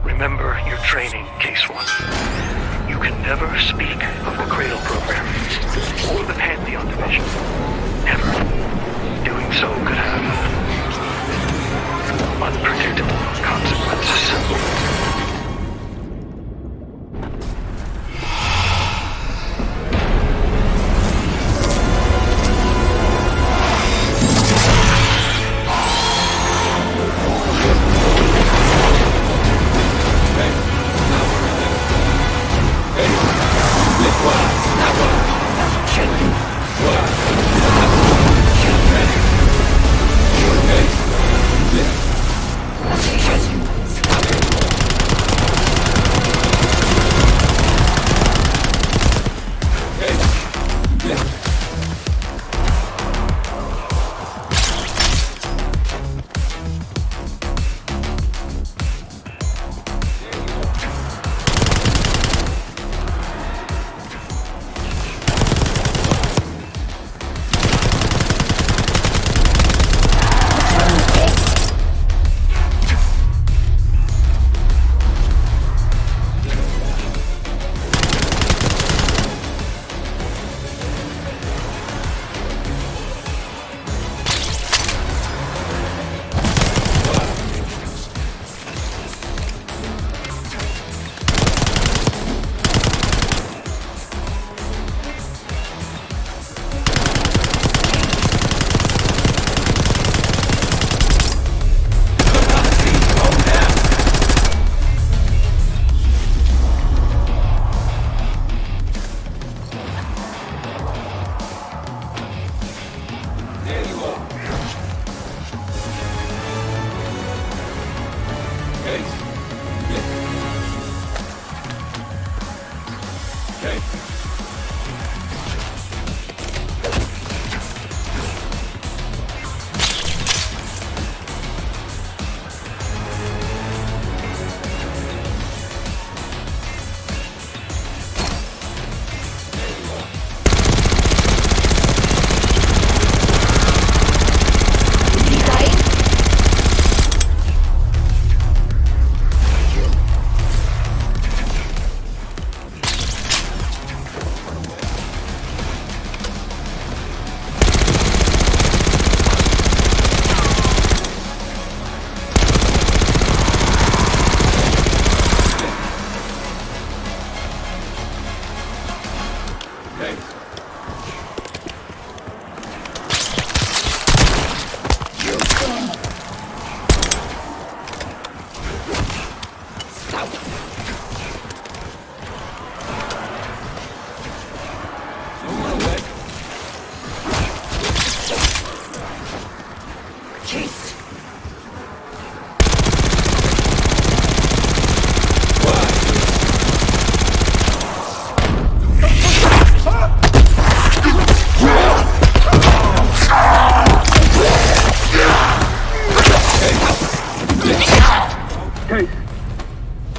Remember your training, Case 1. You can never speak of the Cradle program or the Pantheon division. Never. Doing so could have unpredictable consequences.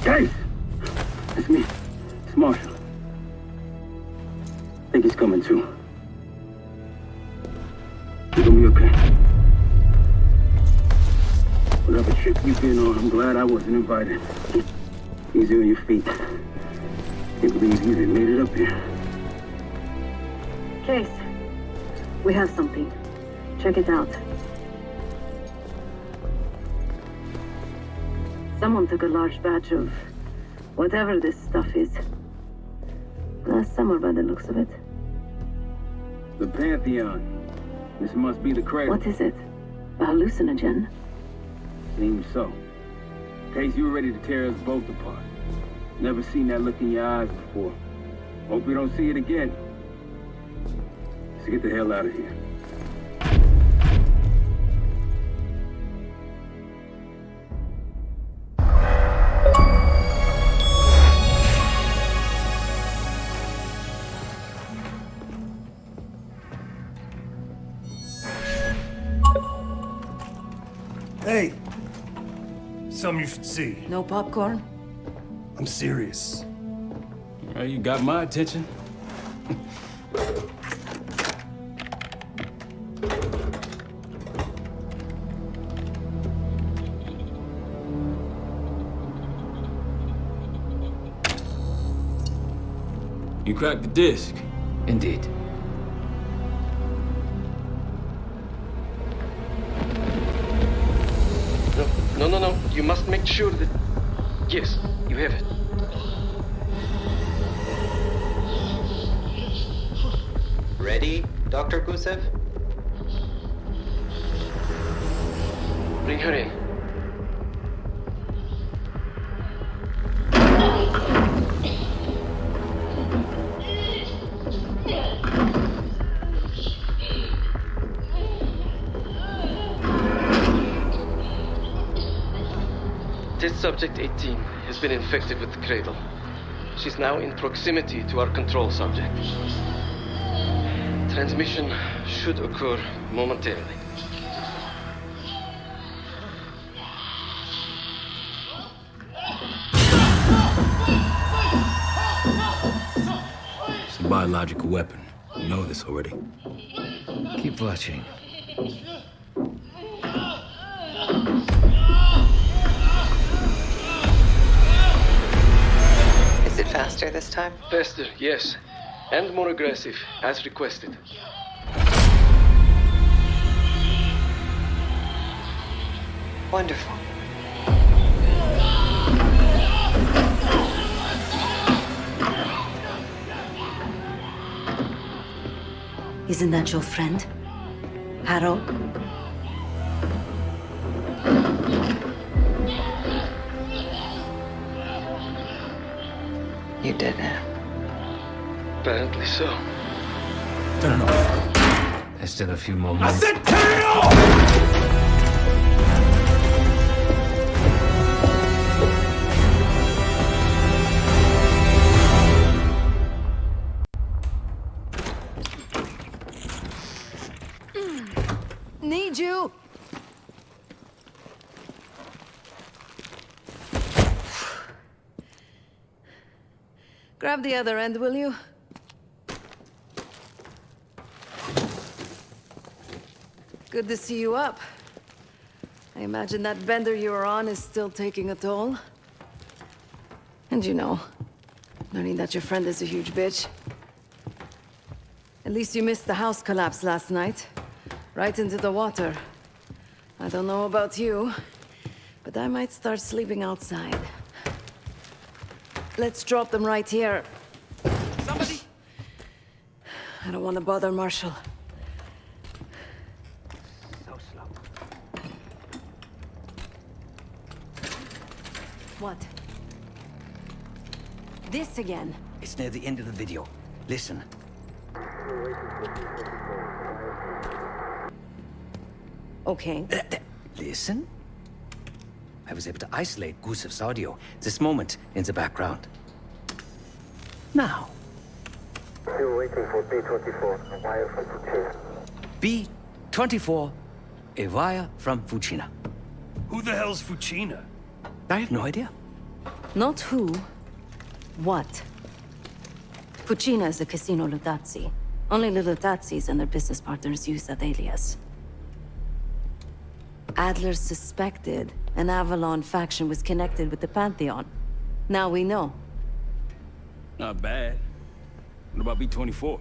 Case! It's me. It's Marshall. I think he's coming too. You're gonna be okay. Whatever trip you've been on, I'm glad I wasn't invited. Easy on your feet. Can't believe you even made it up here. Case, we have something. Check it out. Someone took a large batch of whatever this stuff is. Last summer, by the looks of it. The Pantheon. This must be the cradle. What is it? A hallucinogen? Seems so. Case, you were ready to tear us both apart. Never seen that look in your eyes before. Hope we don't see it again. Let's get the hell out of here. Hey, something you should see. No popcorn? I'm serious. Well, you got my attention. You cracked the disc. Indeed. No. You must make sure that... Yes, you have it. Ready, Dr. Gusev? Bring her in. Test subject 18 has been infected with the cradle. She's now in proximity to our control subject. Transmission should occur momentarily. It's a biological weapon. You know this already. Keep watching. Is it faster this time? Faster, yes. And more aggressive, as requested. Wonderful. Isn't that your friend? Harrow? You did it. Apparently so. Turn it off. There's still a few more minutes. I said turn it off! Need you! Grab the other end, will you? Good to see you up. I imagine that bender you were on is still taking a toll. And you know, learning that your friend is a huge bitch. At least you missed the house collapse last night. Right into the water. I don't know about you, but I might start sleeping outside. Let's drop them right here. Somebody! I don't want to bother Marshall. So slow. What? This again. It's near the end of the video. Listen. Okay. Listen? I was able to isolate Gusev's audio. This moment in the background. Now. Still waiting for B-24, a wire from Fuchina. B-24, a wire from Fuchina. Who the hell's Fuchina? I have no idea. Not who. What? Fucina is the casino Lutazzi. Only the Lutazzis and their business partners use that alias. Adler suspected an Avalon faction was connected with the Pantheon. Now we know. Not bad. What about B-24?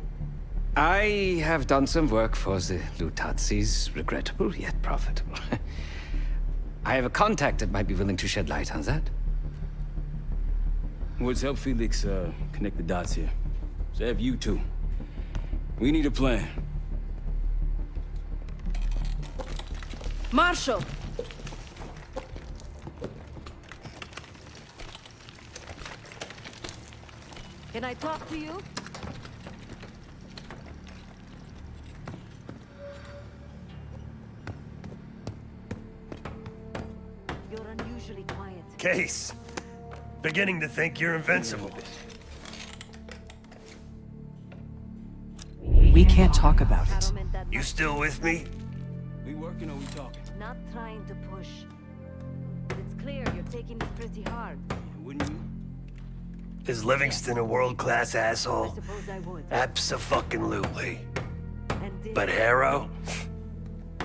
I have done some work for the Lutazzis, regrettable yet profitable. I have a contact that might be willing to shed light on that. Let's help Felix connect the dots here. So have you two. We need a plan. Marshal! Can I talk to you? You're unusually quiet. Case. Beginning to think you're invincible. We can't talk about it. You still with me? We working or we talking? Not trying to push. It's clear you're taking this pretty hard. Wouldn't you? Is Livingston a world-class asshole? Suppose I would. Abso-fucking-lutely. And But Harrow?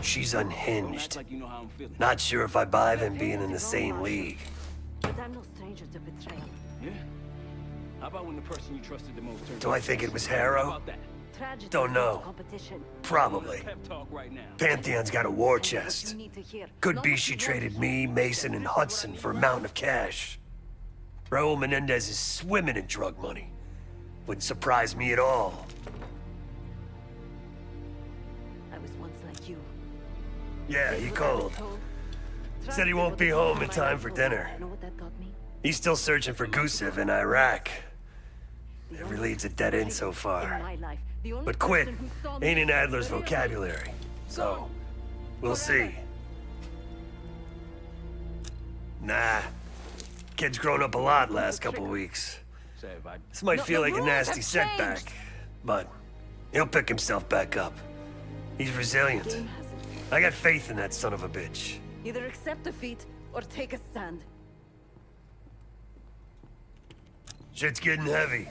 She's unhinged. Like you know how I'm feeling. Not sure if I buy them being in the same league. But I'm no stranger to betrayal. Yeah? How about when the person you trusted the most turned Do I think it was Harrow? How about that? Tragedy Don't know. competition. Probably. Pep talk right now. Pantheon's got a war chest. You need to hear. Could be she traded me, Mason, and Hudson for a mountain of cash. Raul Menendez is swimming in drug money. Wouldn't surprise me at all. I was once like you. Yeah, he called. Said he won't be home in time for dinner. Know what that got me? He's still searching for Gusev in Iraq. Every lead's a dead end so In far. my life, the only But quit person who saw me ain't in Adler's vocabulary. So, we'll see. Nah. Kid's grown up a lot last couple weeks. This might feel like a nasty setback, but he'll pick himself back up. He's resilient. I got faith in that son of a bitch. Either accept defeat or take a stand. Shit's getting heavy.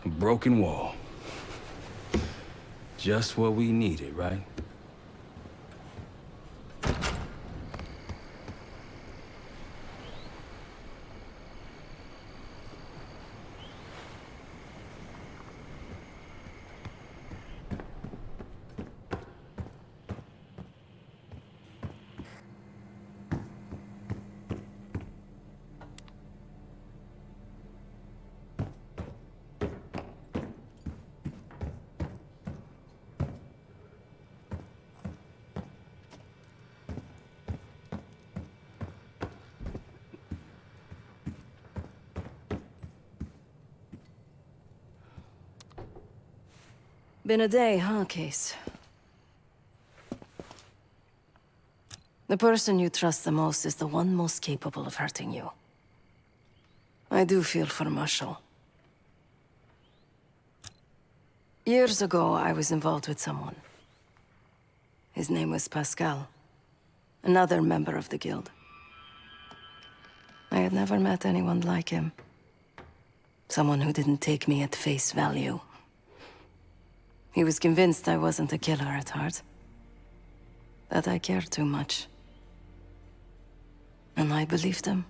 A broken wall. Just what we needed, right? Been a day, huh, Case? The person you trust the most is the one most capable of hurting you. I do feel for Marshall. Years ago, I was involved with someone. His name was Pascal, another member of the guild. I had never met anyone like him. Someone who didn't take me at face value. He was convinced I wasn't a killer at heart. That I cared too much. And I believed him.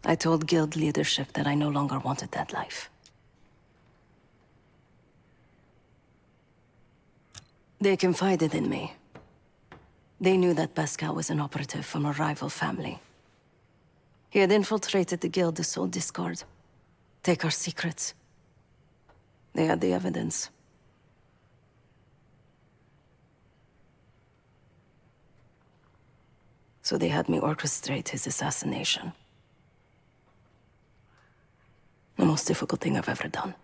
I told guild leadership that I no longer wanted that life. They confided in me. They knew that Pascal was an operative from a rival family. He had infiltrated the guild to sow discord. Take our secrets. They had the evidence. So they had me orchestrate his assassination. The most difficult thing I've ever done.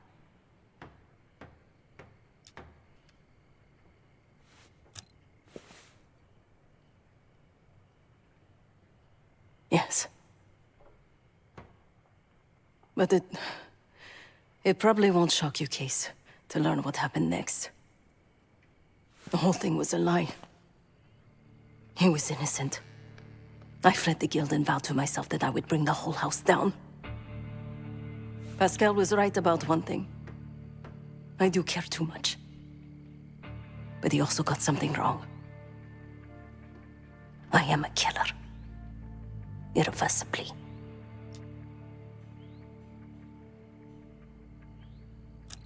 Yes. But it probably won't shock you, Case, to learn what happened next. The whole thing was a lie. He was innocent. I fled the guild and vowed to myself that I would bring the whole house down. Pascal was right about one thing. I do care too much. But he also got something wrong. I am a killer. Irreversibly.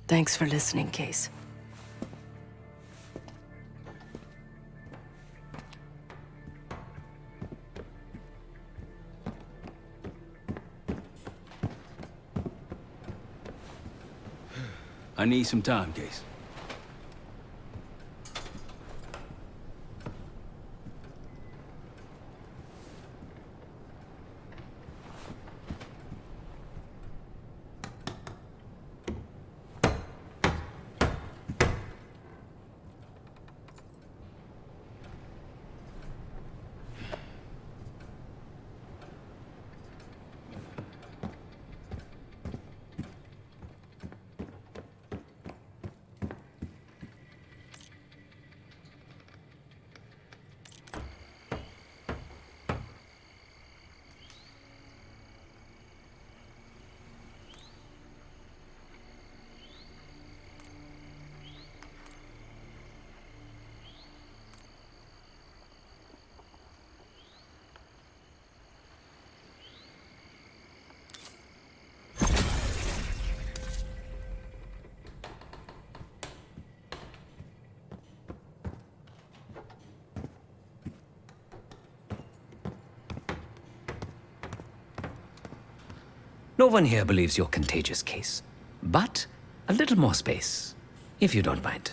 Thanks for listening, Case. I need some time, Case. No one here believes you're contagious, Case. But a little more space, if you don't mind.